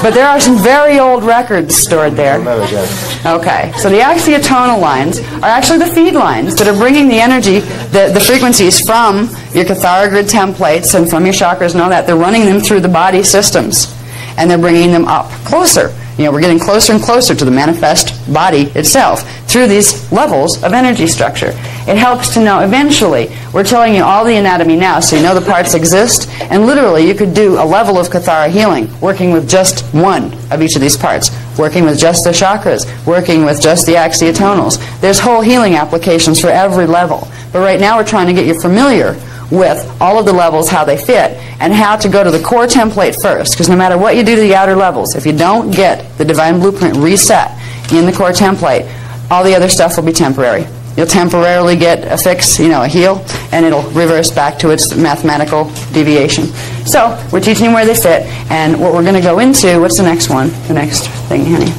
But there are some very old records stored there. Okay, so the axiotonal lines are actually the feed lines that are bringing the energy, the frequencies from your Cathara grid templates and from your chakras and all that. They're running them through the body systems, and they're bringing them up closer. You know, we're getting closer and closer to the manifest body itself through these levels of energy structure. It helps to know, eventually, we're telling you all the anatomy now, so you know the parts exist, and literally you could do a level of Cathara healing, working with just one of each of these parts, working with just the chakras, working with just the axiotonals. There's whole healing applications for every level. But right now we're trying to get you familiar with all of the levels, how they fit, and how to go to the core template first. Because no matter what you do to the outer levels, if you don't get the divine blueprint reset in the core template, all the other stuff will be temporary. You'll temporarily get a fix, a heal, and it'll reverse back to its mathematical deviation. So we're teaching you where they fit, and what we're going to go into, what's the next one? The next thing, honey?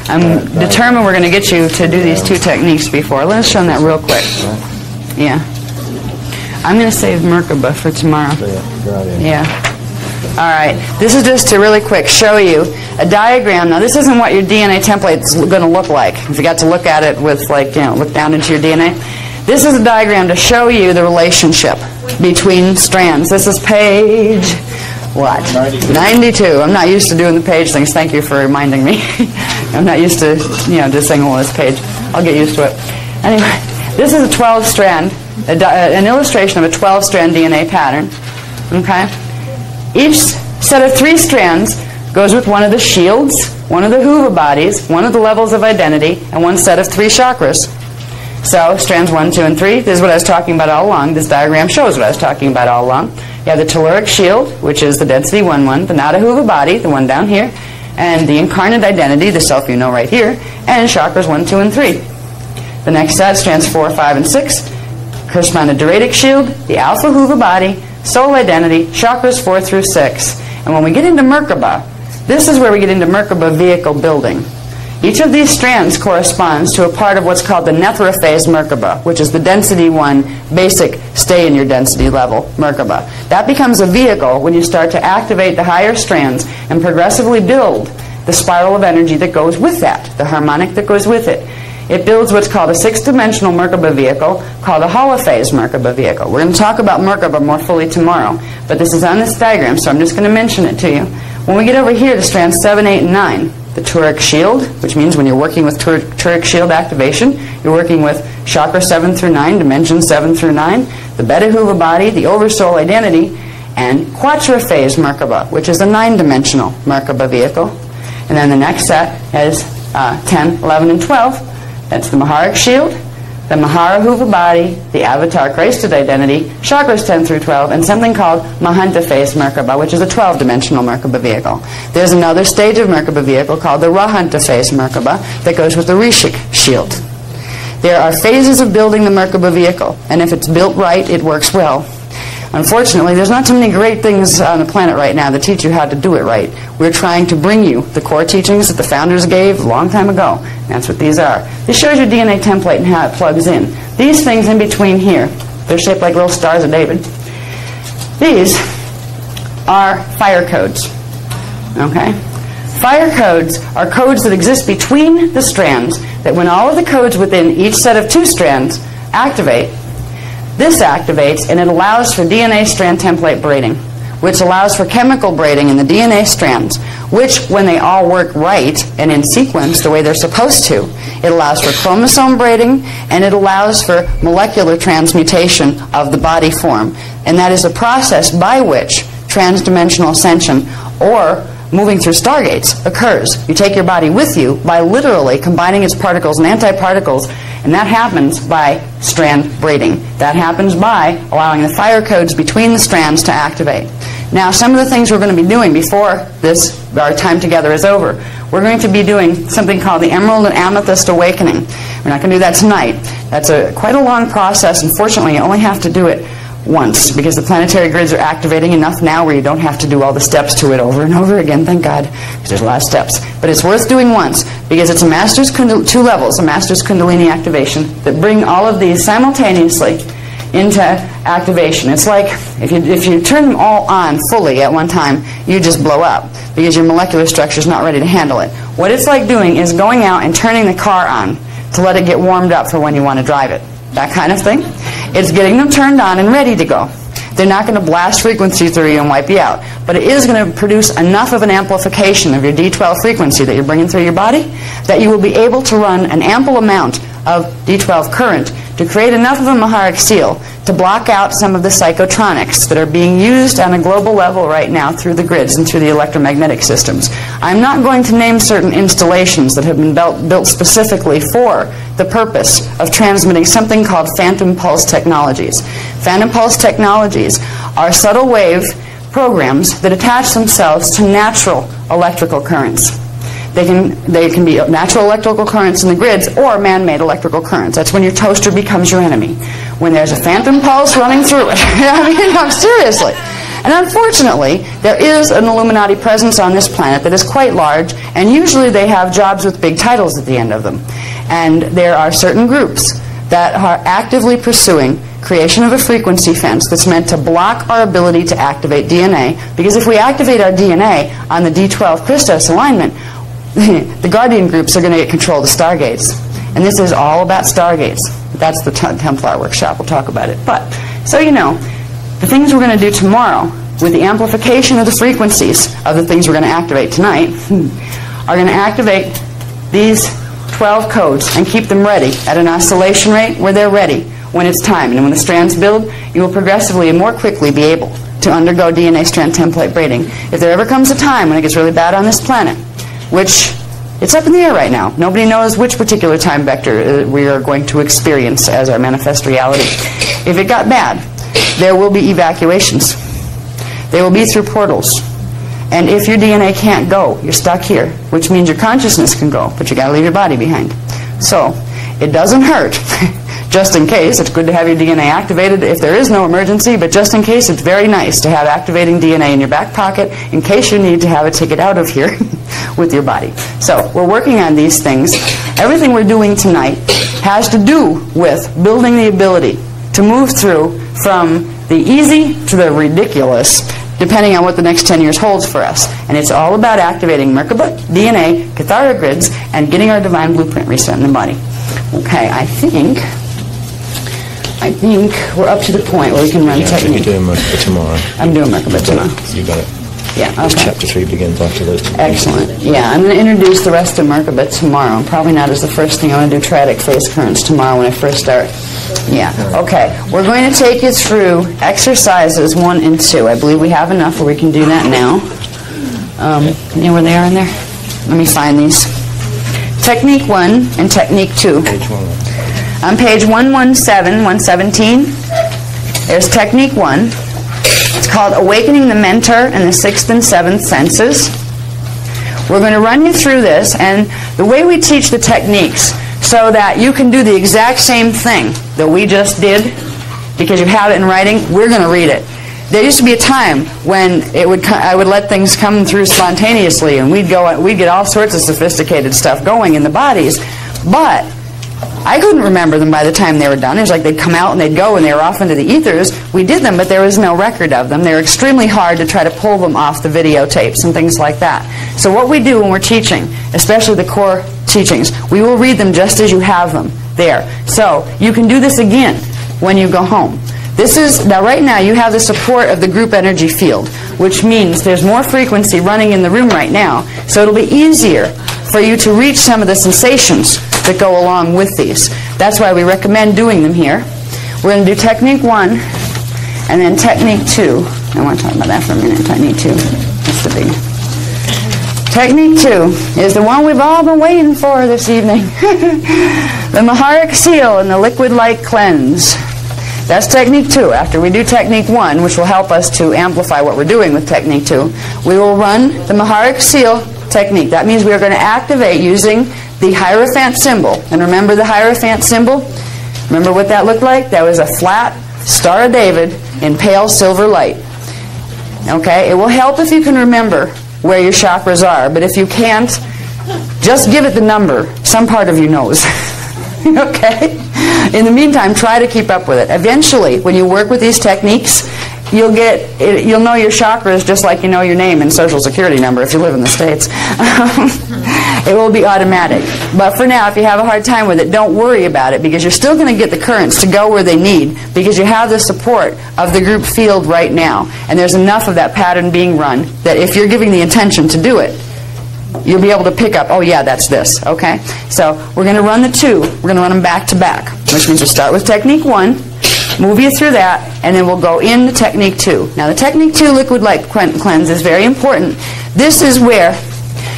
I'm determined we're going to get you to do these two techniques before. Let us show them that real quick. Yeah. I'm going to save Merkaba for tomorrow. Yeah. All right. This is just to really quick show you a diagram. Now, this isn't what your DNA template is going to look like. If you got to look at it with, look down into your DNA. This is a diagram to show you the relationship between strands. This is page, what? 92. I'm not used to doing the page things. Thank you for reminding me. I'm not used to, just saying, well, this page. I'll get used to it. Anyway, this is a 12-strand. An illustration of a 12-strand DNA pattern. Okay? Each set of 3 strands goes with one of the shields, one of the Huva bodies, one of the levels of identity, and one set of 3 chakras. So, strands 1, 2, and 3, this is what I was talking about all along. This diagram shows what I was talking about all along. You have the telluric shield, which is the density 1, 1, the Nada Huva body, the one down here, and the incarnate identity, the self you know right here, and chakras 1, 2, and 3. The next set, strands 4, 5, and 6, corresponded Duratic shield, the Alpha Huva body, soul identity, chakras 4 through 6. And when we get into Merkaba, this is where we get into Merkaba vehicle building. Each of these strands corresponds to a part of what's called the Nethra phase Merkaba, which is the density 1, basic, stay in your density level Merkaba. That becomes a vehicle when you start to activate the higher strands and progressively build the spiral of energy that goes with that, the harmonic that goes with it. It builds what's called a 6-dimensional Merkaba vehicle called a holophase Merkaba vehicle. We're going to talk about Merkaba more fully tomorrow, but this is on this diagram, so I'm just going to mention it to you. When we get over here to strands 7, 8, and 9, the Turic shield, which means when you're working with Turic shield activation, you're working with chakra 7 through 9, dimension 7 through 9, the Beta Huva body, the Oversoul identity, and Quattrophase Merkaba, which is a 9-dimensional Merkaba vehicle. And then the next set is 10, 11, and 12. That's the Maharic shield, the Mahara Huva body, the Avatar Christed identity, chakras 10 through 12, and something called Mahanta phase Merkaba, which is a 12-dimensional Merkaba vehicle. There's another stage of Merkaba vehicle called the Rahanta phase Merkaba that goes with the Rishik shield. There are phases of building the Merkaba vehicle, and if it's built right, it works well. Unfortunately, there's not too many great things on the planet right now that teach you how to do it right. We're trying to bring you the core teachings that the founders gave a long time ago. That's what these are. This shows your DNA template and how it plugs in. These things in between here, they're shaped like little stars of David. These are fire codes. Okay? Fire codes are codes that exist between the strands, that when all of the codes within each set of 2 strands activate, this activates and it allows for DNA strand template braiding, which allows for chemical braiding in the DNA strands, which, when they all work right and in sequence the way they're supposed to, it allows for chromosome braiding and it allows for molecular transmutation of the body form. And that is a process by which transdimensional ascension, or moving through stargates, occurs. You take your body with you by literally combining its particles and antiparticles, and that happens by strand braiding. That happens by allowing the fire codes between the strands to activate. Now, some of the things we're going to be doing before our time together is over, we're going to be doing something called the Emerald and Amethyst Awakening. We're not going to do that tonight. That's quite a long process. Unfortunately, you only have to do it once, because the planetary grids are activating enough now where you don't have to do all the steps to it over and over again, thank God, because there's a lot of steps. But it's worth doing once, because it's a master's 2 levels, a master's Kundalini activation, that bring all of these simultaneously into activation. It's like if you turn them all on fully at one time, you just blow up, because your molecular structure is not ready to handle it. What it's like doing is going out and turning the car on to let it get warmed up for when you want to drive it. That kind of thing. It's getting them turned on and ready to go. They're not going to blast frequency through you and wipe you out, but it is going to produce enough of an amplification of your D12 frequency that you're bringing through your body that you will be able to run an ample amount of D12 current to create enough of a Maharic seal to block out some of the psychotronics that are being used on a global level right now through the grids and through the electromagnetic systems. I'm not going to name certain installations that have been built specifically for the purpose of transmitting something called phantom pulse technologies. Phantom pulse technologies are subtle wave programs that attach themselves to natural electrical currents. They can be natural electrical currents in the grids or man-made electrical currents. That's when your toaster becomes your enemy. When there's a phantom pulse running through it. I mean, seriously. And unfortunately, there is an Illuminati presence on this planet that is quite large, and usually they have jobs with big titles at the end of them. And there are certain groups that are actively pursuing creation of a frequency fence that's meant to block our ability to activate DNA, because if we activate our DNA on the D12 Christos alignment, the Guardian groups are going to get control of the Stargates. And this is all about Stargates. That's the Templar workshop. We'll talk about it. But, so you know, the things we're going to do tomorrow with the amplification of the frequencies of the things we're going to activate tonight are going to activate these 12 codes and keep them ready at an oscillation rate where they're ready when it's time. And when the strands build, you will progressively and more quickly be able to undergo DNA strand template braiding. If there ever comes a time when it gets really bad on this planet, which it's up in the air right now. Nobody knows which particular time vector we are going to experience as our manifest reality. If it got bad, there will be evacuations. They will be through portals. And if your DNA can't go, you're stuck here, which means your consciousness can go, but you got to leave your body behind. So, it doesn't hurt. Just in case, it's good to have your DNA activated if there is no emergency, but just in case, it's very nice to have activating DNA in your back pocket in case you need to have a ticket out of here with your body. So, we're working on these things. Everything we're doing tonight has to do with building the ability to move through from the easy to the ridiculous, depending on what the next 10 years holds for us. And it's all about activating Merkaba, DNA, Cathara grids, and getting our divine blueprint reset in the body. Okay, I think we're up to the point where we can run technique. You're doing Merkaba tomorrow. I'm doing Merkaba tomorrow. You got it. Yeah, okay. Chapter 3 begins after those two. Excellent. Yeah, I'm going to introduce the rest of Merkaba tomorrow. Probably not as the first thing. I'm going to do triadic phase currents tomorrow when I first start. Yeah, okay. We're going to take you through exercises 1 and 2. I believe we have enough where we can do that now. You know where they are in there? Let me find these. Technique 1 and Technique 2. Page 1. On page 117, 117, there's Technique 1. It's called Awakening the Mentor and the 6th and 7th Senses. We're going to run you through this, and the way we teach the techniques so that you can do the exact same thing that we just did, because you have it in writing, we're going to read it. there used to be a time when I would let things come through spontaneously, and we'd get all sorts of sophisticated stuff going in the bodies, but I couldn't remember them by the time they were done. It was like they'd come out and they'd go and they were off into the ethers. We did them, but there was no record of them. They were extremely hard to try to pull them off the videotapes and things like that. So what we do when we're teaching, especially the core teachings, we will read them just as you have them there. So you can do this again when you go home. Now right now you have the support of the group energy field, which means there's more frequency running in the room right now, so it'll be easier for you to reach some of the sensations that go along with these. That's why we recommend doing them here. We're going to do technique 1 and then technique 2. I want to talk about that for a minute. Technique 2. That's the big. Technique 2 is the one we've all been waiting for this evening. The Maharic Seal and the Liquid Light Cleanse. That's technique 2. After we do technique 1, which will help us to amplify what we're doing with technique 2, we will run the Maharic Seal technique. That means we are going to activate using the Hierophant symbol. And remember the Hierophant symbol? Remember what that looked like? That was a flat Star of David in pale silver light. Okay? It will help if you can remember where your chakras are, but if you can't, just give it the number. Some part of you knows. Okay? In the meantime, try to keep up with it. Eventually, when you work with these techniques, you'll know your chakras just like you know your name and social security number if you live in the States. It will be automatic. But for now, if you have a hard time with it, don't worry about it, because you're still going to get the currents to go where they need, because you have the support of the group field right now. And there's enough of that pattern being run that if you're giving the intention to do it, you'll be able to pick up, oh yeah, that's this, okay? So we're going to run the 2. We're going to run them back to back, which means we'll start with technique 1, move you through that, and then we'll go into technique 2. Now the technique 2 liquid light cleanse is very important. This is where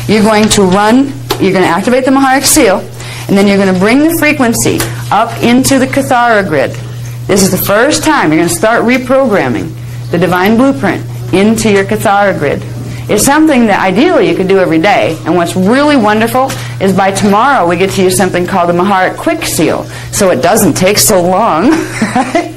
you're going to activate the Maharic Seal, and then you're going to bring the frequency up into the Cathara grid. This is the first time you're going to start reprogramming the divine blueprint into your Cathara grid. It's something that ideally you could do every day, and what's really wonderful is by tomorrow we get to use something called the Maharic Quick Seal, so it doesn't take so long, right?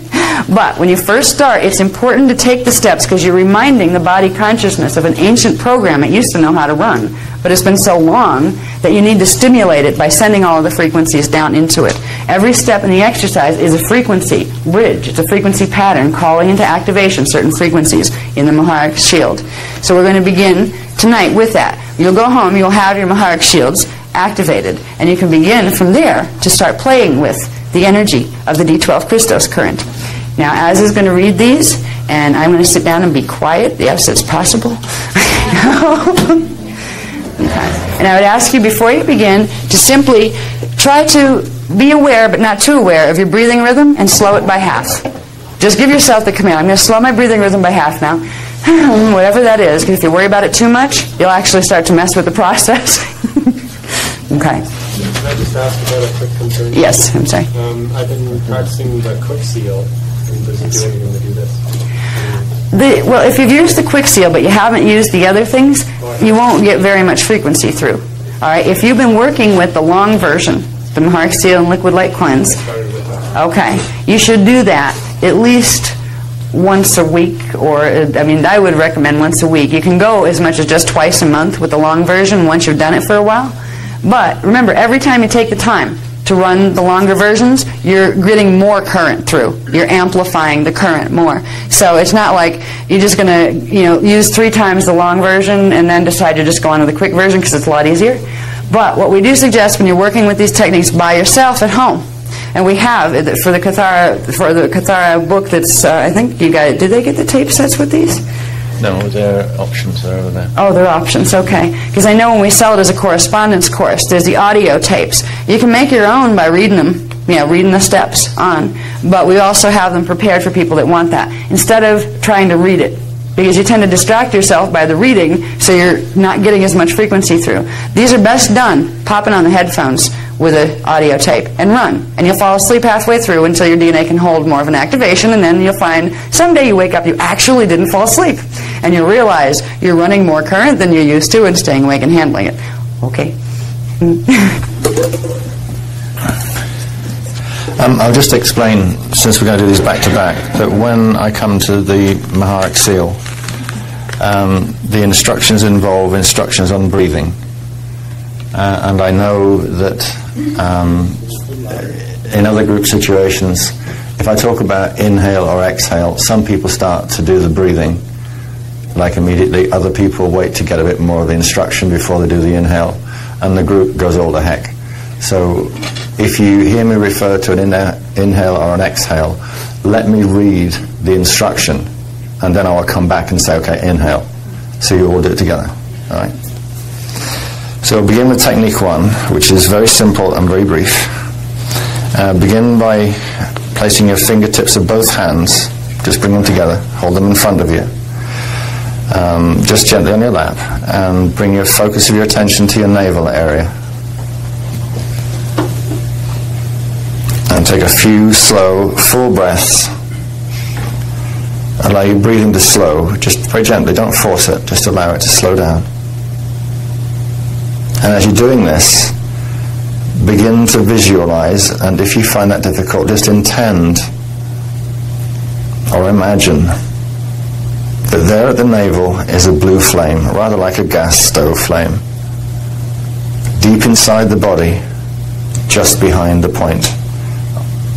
But when you first start, it's important to take the steps, because you're reminding the body consciousness of an ancient program it used to know how to run, but it's been so long that you need to stimulate it by sending all of the frequencies down into it. Every step in the exercise is a frequency bridge. It's a frequency pattern calling into activation certain frequencies in the Maharic shield. So we're going to begin tonight with that. You'll go home, you'll have your Maharic shields activated, and you can begin from there to start playing with the energy of the D12 Christos current. Now, Az is going to read these, and I'm going to sit down and be quiet. Yes, it's possible. Okay. And I would ask you before you begin to simply try to be aware, but not too aware, of your breathing rhythm and slow it by half. Just give yourself the command. I'm going to slow my breathing rhythm by half now. Whatever that is, because if you worry about it too much, you'll actually start to mess with the process. Okay. Can I just ask about a quick concern? Yes, I'm sorry. I've been practicing the quick seal, and does it do anything to do this? Well, if you've used the quick seal but you haven't used the other things, you won't get very much frequency through. All right. If you've been working with the long version, the Maharic Seal and Liquid Light Cleanse, okay, you should do that at least once a week, or I would recommend once a week. You can go as much as just twice a month with the long version once you've done it for a while. But remember, every time you take the time to run the longer versions, you're getting more current through. You're amplifying the current more. So it's not like you're just going to use 3 times the long version and then decide to just go on to the quick version because it's a lot easier. But what we do suggest when you're working with these techniques by yourself at home, and we have for the Cathara book that's I think you guys, did they get the tape sets with these? No, there are options over there. Oh, there are options, okay. Because I know when we sell it as a correspondence course, there's the audio tapes. You can make your own by reading them, reading the steps on. But we also have them prepared for people that want that, instead of trying to read it. Because you tend to distract yourself by the reading, so you're not getting as much frequency through. These are best done popping on the headphones with an audio tape and run. And you'll fall asleep halfway through until your DNA can hold more of an activation, and then you'll find someday you wake up, you actually didn't fall asleep. And you'll realize you're running more current than you're used to and staying awake and handling it. Okay. I'll just explain, since we're going to do these back to back, that when I come to the Maharic seal, the instructions involve instructions on breathing. And I know that in other group situations, if I talk about inhale or exhale, some people start to do the breathing, like immediately. Other people wait to get a bit more of the instruction before they do the inhale, and the group goes all to heck. So if you hear me refer to an inhale or an exhale, let me read the instruction, and then I'll come back and say, okay, inhale. So you all do it together. All right? So we'll begin with technique 1, which is very simple and very brief. Begin by placing your fingertips of both hands, just bring them together, hold them in front of you, just gently on your lap, and bring your focus of your attention to your navel area. And take a few slow, full breaths. Allow your breathing to slow, just very gently, don't force it, just allow it to slow down. And as you're doing this, begin to visualize, and if you find that difficult, just intend or imagine that there at the navel is a blue flame, rather like a gas stove flame, deep inside the body, just behind the point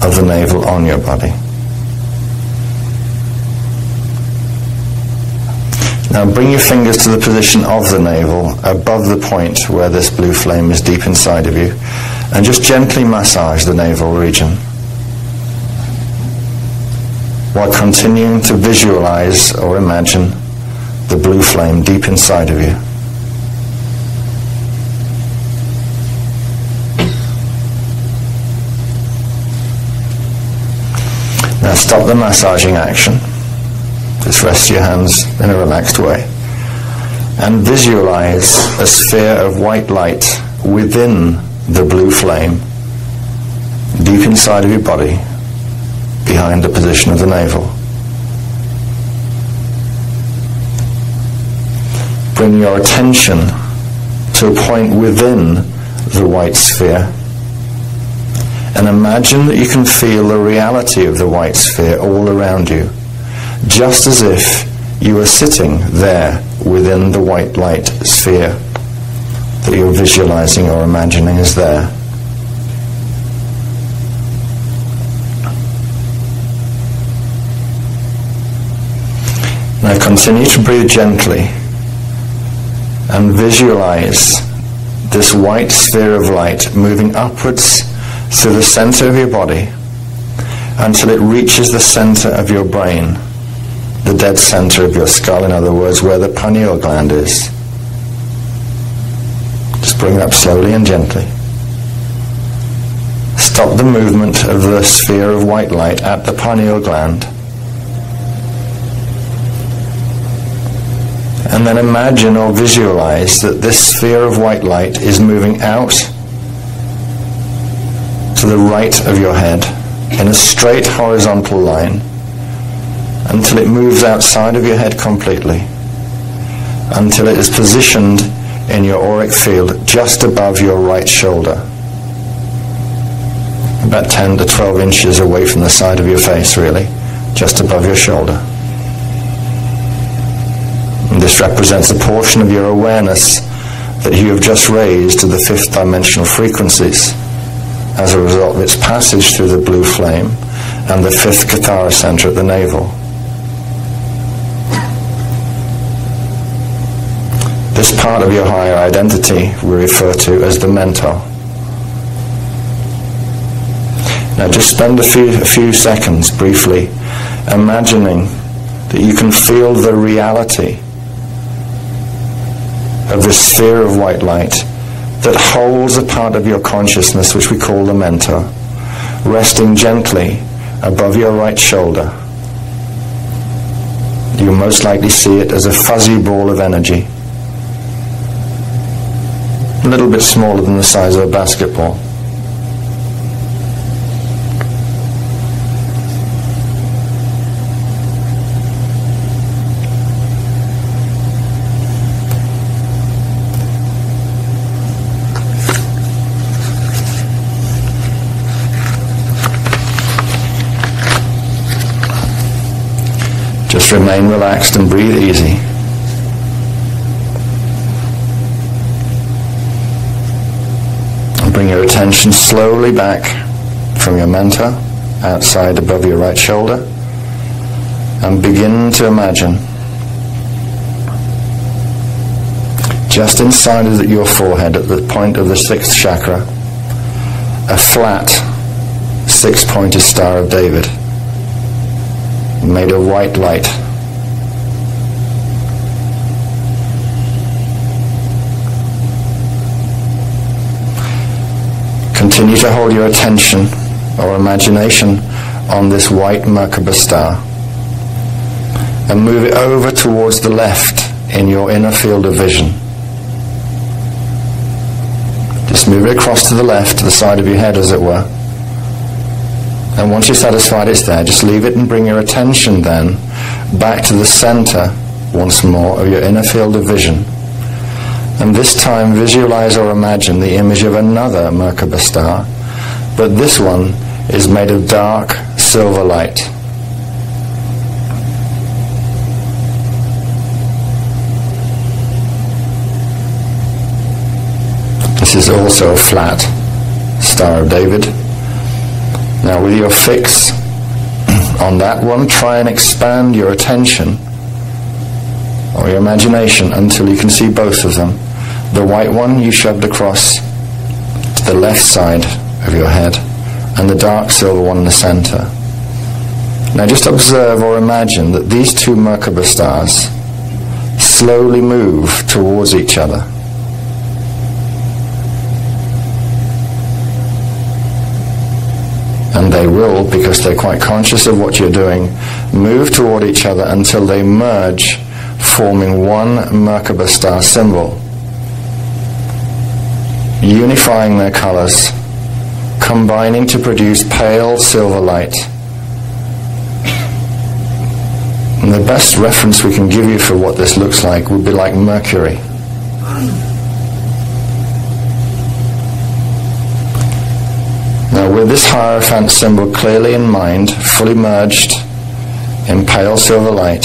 of the navel on your body. Now bring your fingers to the position of the navel, above the point where this blue flame is deep inside of you, and just gently massage the navel region, while continuing to visualize or imagine the blue flame deep inside of you. Now stop the massaging action. Just rest your hands in a relaxed way. And visualize a sphere of white light within the blue flame, deep inside of your body, behind the position of the navel. Bring your attention to a point within the white sphere, and imagine that you can feel the reality of the white sphere all around you, just as if you were sitting there within the white light sphere that you're visualizing or imagining is there. Now continue to breathe gently and visualize this white sphere of light moving upwards through the center of your body until it reaches the center of your brain, the dead center of your skull, in other words, where the pineal gland is. Just bring it up slowly and gently. Stop the movement of the sphere of white light at the pineal gland. And then imagine or visualize that this sphere of white light is moving out to the right of your head in a straight horizontal line until it moves outside of your head completely, until it is positioned in your auric field just above your right shoulder, about 10 to 12 inches away from the side of your face, really, just above your shoulder. And this represents a portion of your awareness that you have just raised to the 5th dimensional frequencies as a result of its passage through the blue flame and the 5th Kathara center at the navel. This part of your higher identity we refer to as the mentor. Now just spend a few seconds briefly imagining that you can feel the reality of this sphere of white light that holds a part of your consciousness which we call the mentor, resting gently above your right shoulder. You'll most likely see it as a fuzzy ball of energy, a little bit smaller than the size of a basketball. Just remain relaxed and breathe easy. And bring your attention slowly back from your mentor, outside above your right shoulder, and begin to imagine just inside of your forehead, at the point of the sixth chakra, a flat six-pointed Star of David made of white light. Continue to hold your attention or imagination on this white Merkaba star and move it over towards the left in your inner field of vision. Just move it across to the left, to the side of your head as it were. And once you're satisfied it's there, just leave it and bring your attention then back to the center once more of your inner field of vision. And this time visualize or imagine the image of another Merkaba star, but this one is made of dark silver light. This is also a flat Star of David. Now with your fix on that one, try and expand your attention or your imagination until you can see both of them. The white one you shoved across to the left side of your head, and the dark silver one in the center. Now just observe or imagine that these two Merkaba stars slowly move towards each other. And they will, because they're quite conscious of what you're doing, move toward each other until they merge, forming one Merkaba star symbol, unifying their colors, combining to produce pale silver light. And the best reference we can give you for what this looks like would be like Mercury. Now with this Hierophant symbol clearly in mind, fully merged in pale silver light,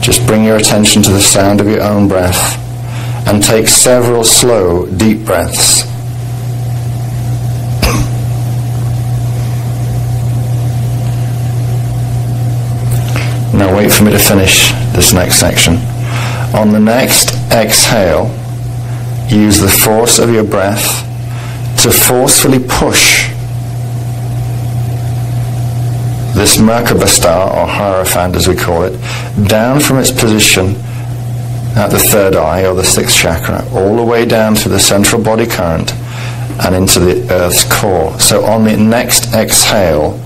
just bring your attention to the sound of your own breath and take several slow, deep breaths. Now wait for me to finish this next section. On the next exhale, use the force of your breath to forcefully push this Merkaba star, or Hierophant as we call it, down from its position at the third eye or the sixth chakra, all the way down to the central body current and into the Earth's core. So on the next exhale,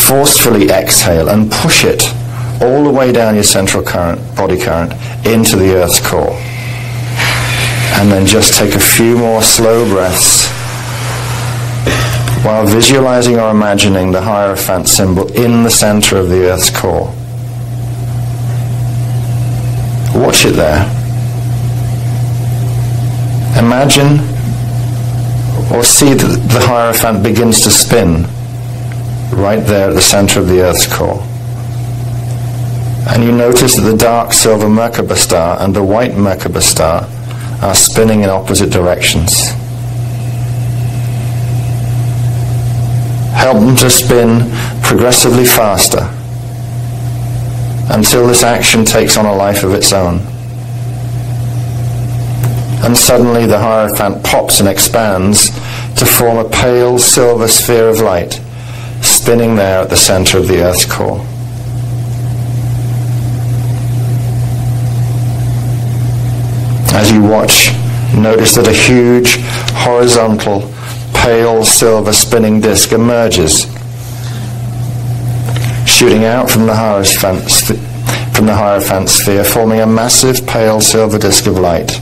forcefully exhale and push it all the way down your central current, body current, into the Earth's core. And then just take a few more slow breaths while visualizing or imagining the Hierophant symbol in the center of the Earth's core. Watch it there. Imagine or see that the Hierophant begins to spin right there at the center of the Earth's core. And you notice that the dark silver Merkaba star and the white Merkaba star are spinning in opposite directions. Help them to spin progressively faster until this action takes on a life of its own. And suddenly the Hierophant pops and expands to form a pale silver sphere of light, spinning there at the center of the Earth's core. As you watch, notice that a huge, horizontal, pale silver spinning disc emerges, shooting out from the Hierophant sphere, forming a massive pale silver disc of light,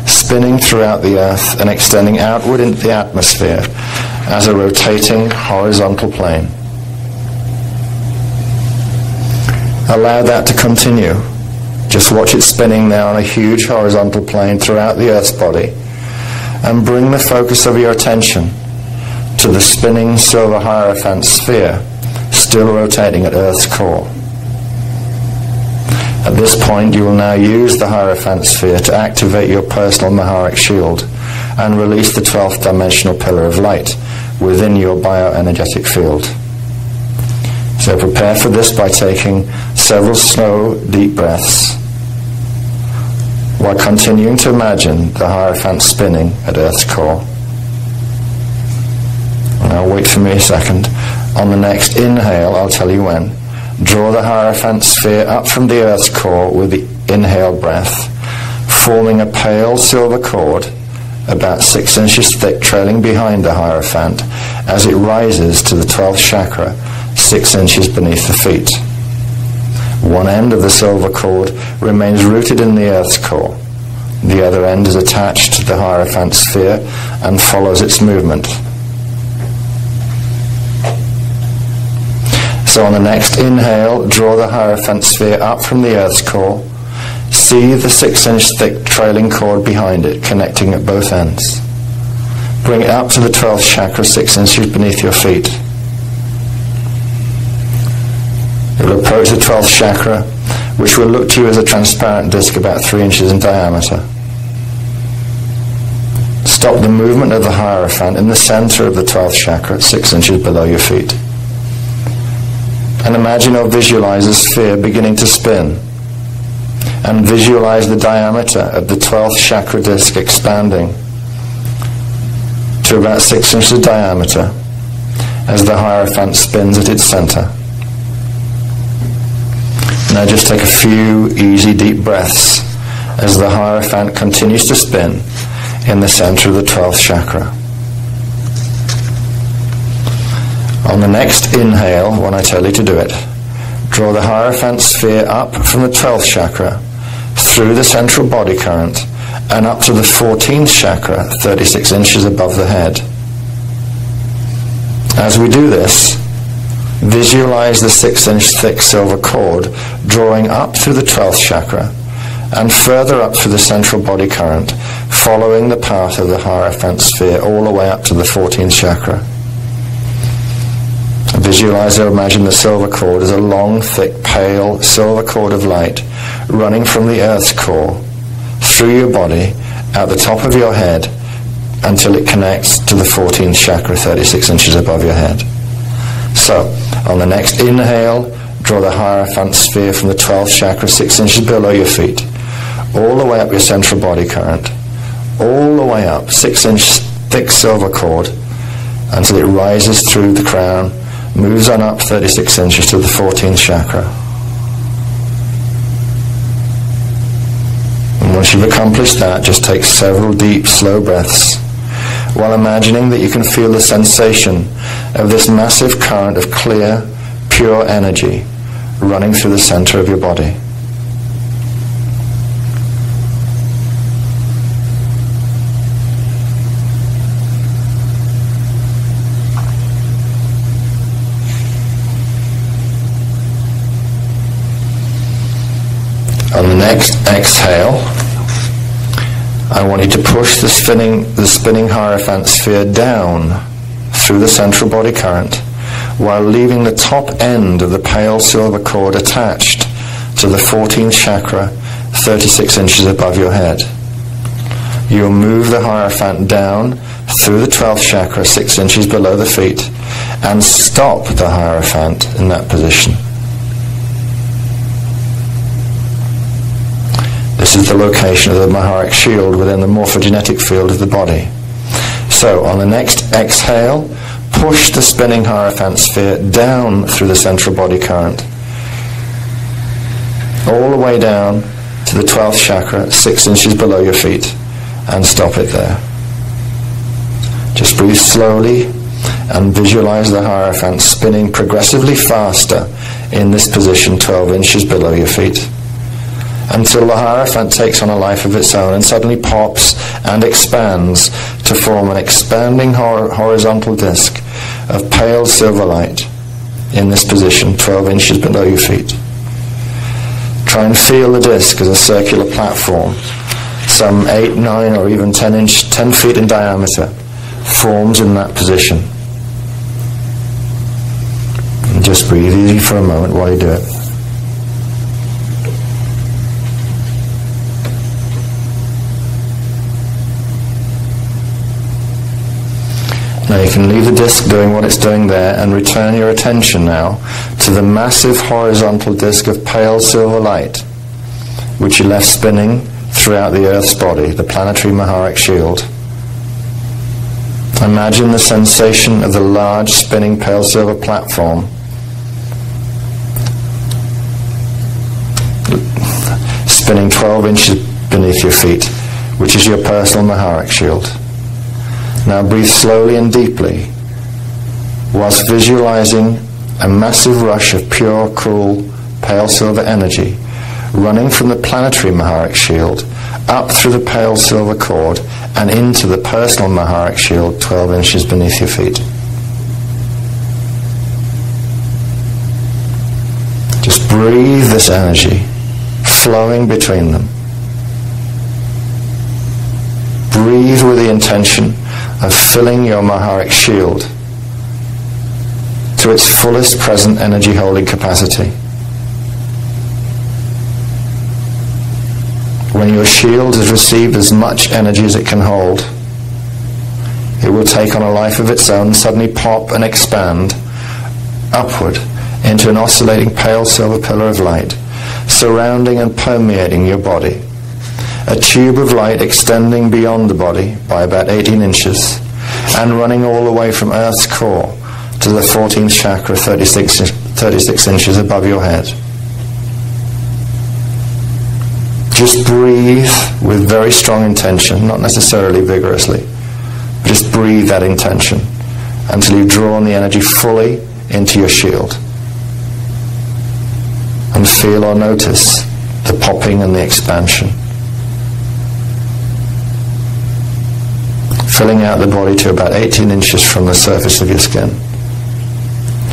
spinning throughout the Earth and extending outward into the atmosphere as a rotating horizontal plane. Allow that to continue. Just watch it spinning there on a huge horizontal plane throughout the Earth's body, and bring the focus of your attention to the spinning silver Hierophant sphere still rotating at Earth's core. At this point, you will now use the Hierophant sphere to activate your personal Maharic shield and release the 12th dimensional pillar of light within your bioenergetic field. So prepare for this by taking several slow, deep breaths while continuing to imagine the Hierophant spinning at Earth's core. Now wait for me a second. On the next inhale, I'll tell you when. Draw the Hierophant sphere up from the Earth's core with the inhale breath, forming a pale silver cord about 6 inches thick, trailing behind the Hierophant as it rises to the 12th chakra, 6 inches beneath the feet. One end of the silver cord remains rooted in the Earth's core. The other end is attached to the Hierophant sphere and follows its movement. So on the next inhale, draw the Hierophant sphere up from the Earth's core. See the 6 inch thick trailing cord behind it, connecting at both ends. Bring it up to the 12th chakra, 6 inches beneath your feet. It will approach the 12th chakra, which will look to you as a transparent disc about 3 inches in diameter. Stop the movement of the Hierophant in the center of the 12th chakra, 6 inches below your feet. And imagine or visualize a sphere beginning to spin. And visualize the diameter of the 12th chakra disc expanding to about 6 inches diameter as the Hierophant spins at its center. Now just take a few easy deep breaths as the Hierophant continues to spin in the center of the 12th chakra. On the next inhale, when I tell you to do it, draw the Hierophant sphere up from the 12th chakra, through the central body current, and up to the 14th chakra, 36 inches above the head. As we do this, visualize the 6 inch thick silver cord drawing up through the 12th chakra and further up through the central body current, following the path of the Hierophant sphere all the way up to the 14th chakra. Visualize or imagine the silver cord as a long, thick, pale silver cord of light running from the Earth's core through your body at the top of your head until it connects to the 14th chakra, 36 inches above your head. So, on the next inhale, draw the Hierophant sphere from the 12th chakra, 6 inches below your feet, all the way up your central body current, all the way up, 6 inch thick silver cord, until it rises through the crown, moves on up 36 inches to the 14th chakra. And once you've accomplished that, just take several deep, slow breaths, while imagining that you can feel the sensation of this massive current of clear, pure energy running through the center of your body. On the next exhale, I want you to push the spinning Hierophant sphere down through the central body current while leaving the top end of the pale silver cord attached to the 14th chakra, 36 inches above your head. You will move the Hierophant down through the 12th chakra, 6 inches below the feet, and stop the Hierophant in that position. This is the location of the Maharic shield within the morphogenetic field of the body. So, on the next exhale, push the spinning Hierophant sphere down through the central body current, all the way down to the 12th chakra, 6 inches below your feet, and stop it there. Just breathe slowly and visualize the Hierophant spinning progressively faster in this position, 12 inches below your feet, until the Hierophant takes on a life of its own and suddenly pops and expands to form an expanding horizontal disc of pale silver light in this position, 12 inches below your feet. Try and feel the disc as a circular platform, some 8, 9 or even 10 feet in diameter, forms in that position. And just breathe easy for a moment while you do it. Now you can leave the disc doing what it's doing there and return your attention now to the massive horizontal disc of pale silver light, which you left spinning throughout the Earth's body, the planetary Maharic shield. Imagine the sensation of the large spinning pale silver platform spinning 12 inches beneath your feet, which is your personal Maharic shield. Now breathe slowly and deeply whilst visualizing a massive rush of pure, cool, pale silver energy running from the planetary Maharic shield up through the pale silver cord and into the personal Maharic shield 12 inches beneath your feet. Just breathe this energy flowing between them. Breathe with the intention of filling your Maharic shield to its fullest present energy holding capacity. When your shield has received as much energy as it can hold, it will take on a life of its own, suddenly pop and expand upward into an oscillating pale silver pillar of light, surrounding and permeating your body. A tube of light extending beyond the body by about 18 inches and running all the way from Earth's core to the 14th chakra 36 inches above your head. Just breathe with very strong intention, not necessarily vigorously. Just breathe that intention until you've drawn the energy fully into your shield. And feel or notice the popping and the expansion. Filling out the body to about 18 inches from the surface of your skin,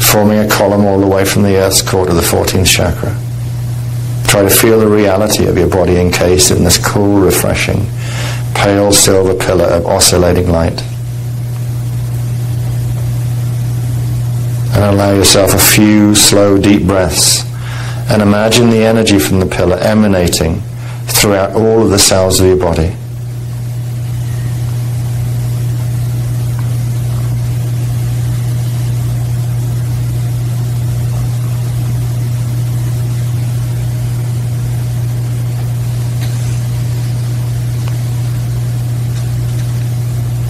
forming a column all the way from the Earth's core to the 14th chakra. Try to feel the reality of your body encased in this cool, refreshing, pale silver pillar of oscillating light. And allow yourself a few slow, deep breaths. And imagine the energy from the pillar emanating throughout all of the cells of your body.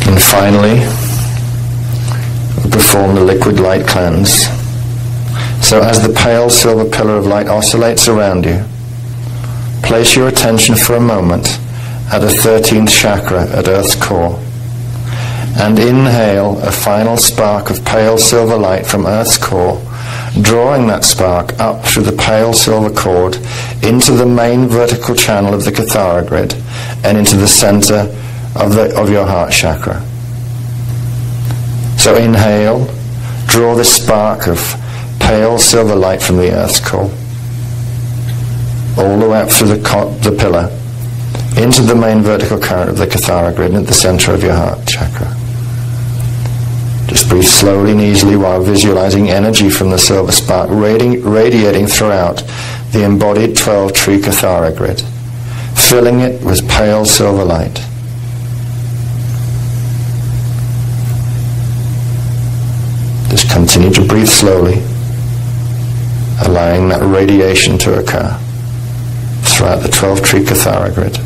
And finally, perform the liquid light cleanse. So as the pale silver pillar of light oscillates around you, place your attention for a moment at the 13th chakra at Earth's core and inhale a final spark of pale silver light from Earth's core, drawing that spark up through the pale silver cord into the main vertical channel of the Cathara grid and into the center of your heart chakra. So inhale, draw this spark of pale silver light from the Earth's core all the way up through the pillar into the main vertical current of the Cathara grid at the center of your heart chakra. Just breathe slowly and easily while visualizing energy from the silver spark radiating throughout the embodied 12-tree Cathara grid, filling it with pale silver light. Just continue to breathe slowly, allowing that radiation to occur throughout the 12-tree Cathara grid.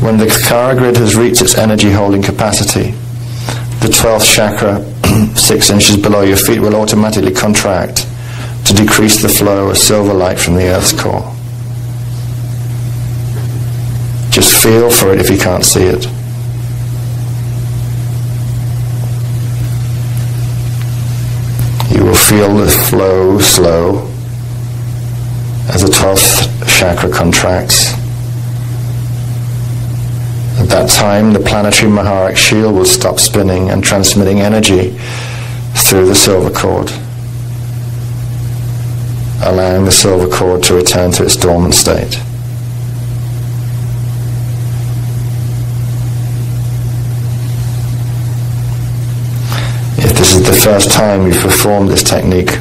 When the Cathara grid has reached its energy holding capacity, the 12th chakra 6 inches below your feet will automatically contract to decrease the flow of silver light from the Earth's core. Just feel for it if you can't see it. You will feel the flow slow as the 12th chakra contracts. At that time, the planetary Maharic shield will stop spinning and transmitting energy through the silver cord, allowing the silver cord to return to its dormant state. If this is the first time you've performed this technique,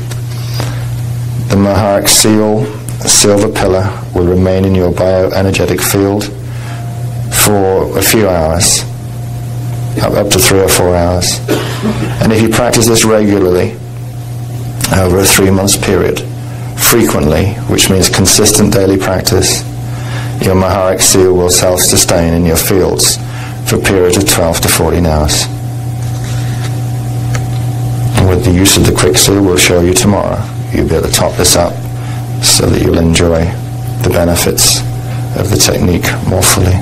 the Maharic silver pillar will remain in your bioenergetic field for a few hours, up to 3 or 4 hours. And if you practice this regularly over a 3-month period, frequently, which means consistent daily practice, your Maharic seal will self-sustain in your fields for a period of 12 to 14 hours. And with the use of the quick seal, we'll show you tomorrow. You'll be able to top this up so that you'll enjoy the benefits of the technique more fully.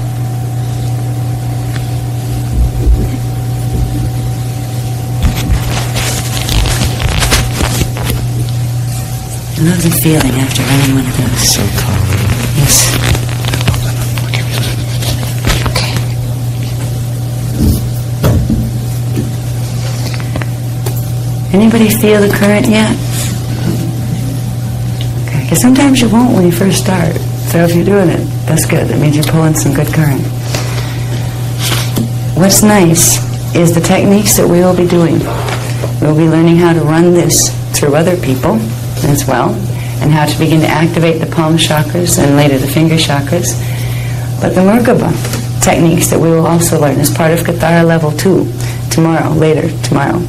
I love the feeling after running one of those. So calm. Yes. Okay. Anybody feel the current yet? Okay, because sometimes you won't when you first start. So if you're doing it, that's good. That means you're pulling some good current. What's nice is the techniques that we will be doing. We'll be learning how to run this through other people as well, and how to begin to activate the palm chakras and later the finger chakras. But the Merkaba techniques that we will also learn as part of Kathara level 2 tomorrow, later tomorrow.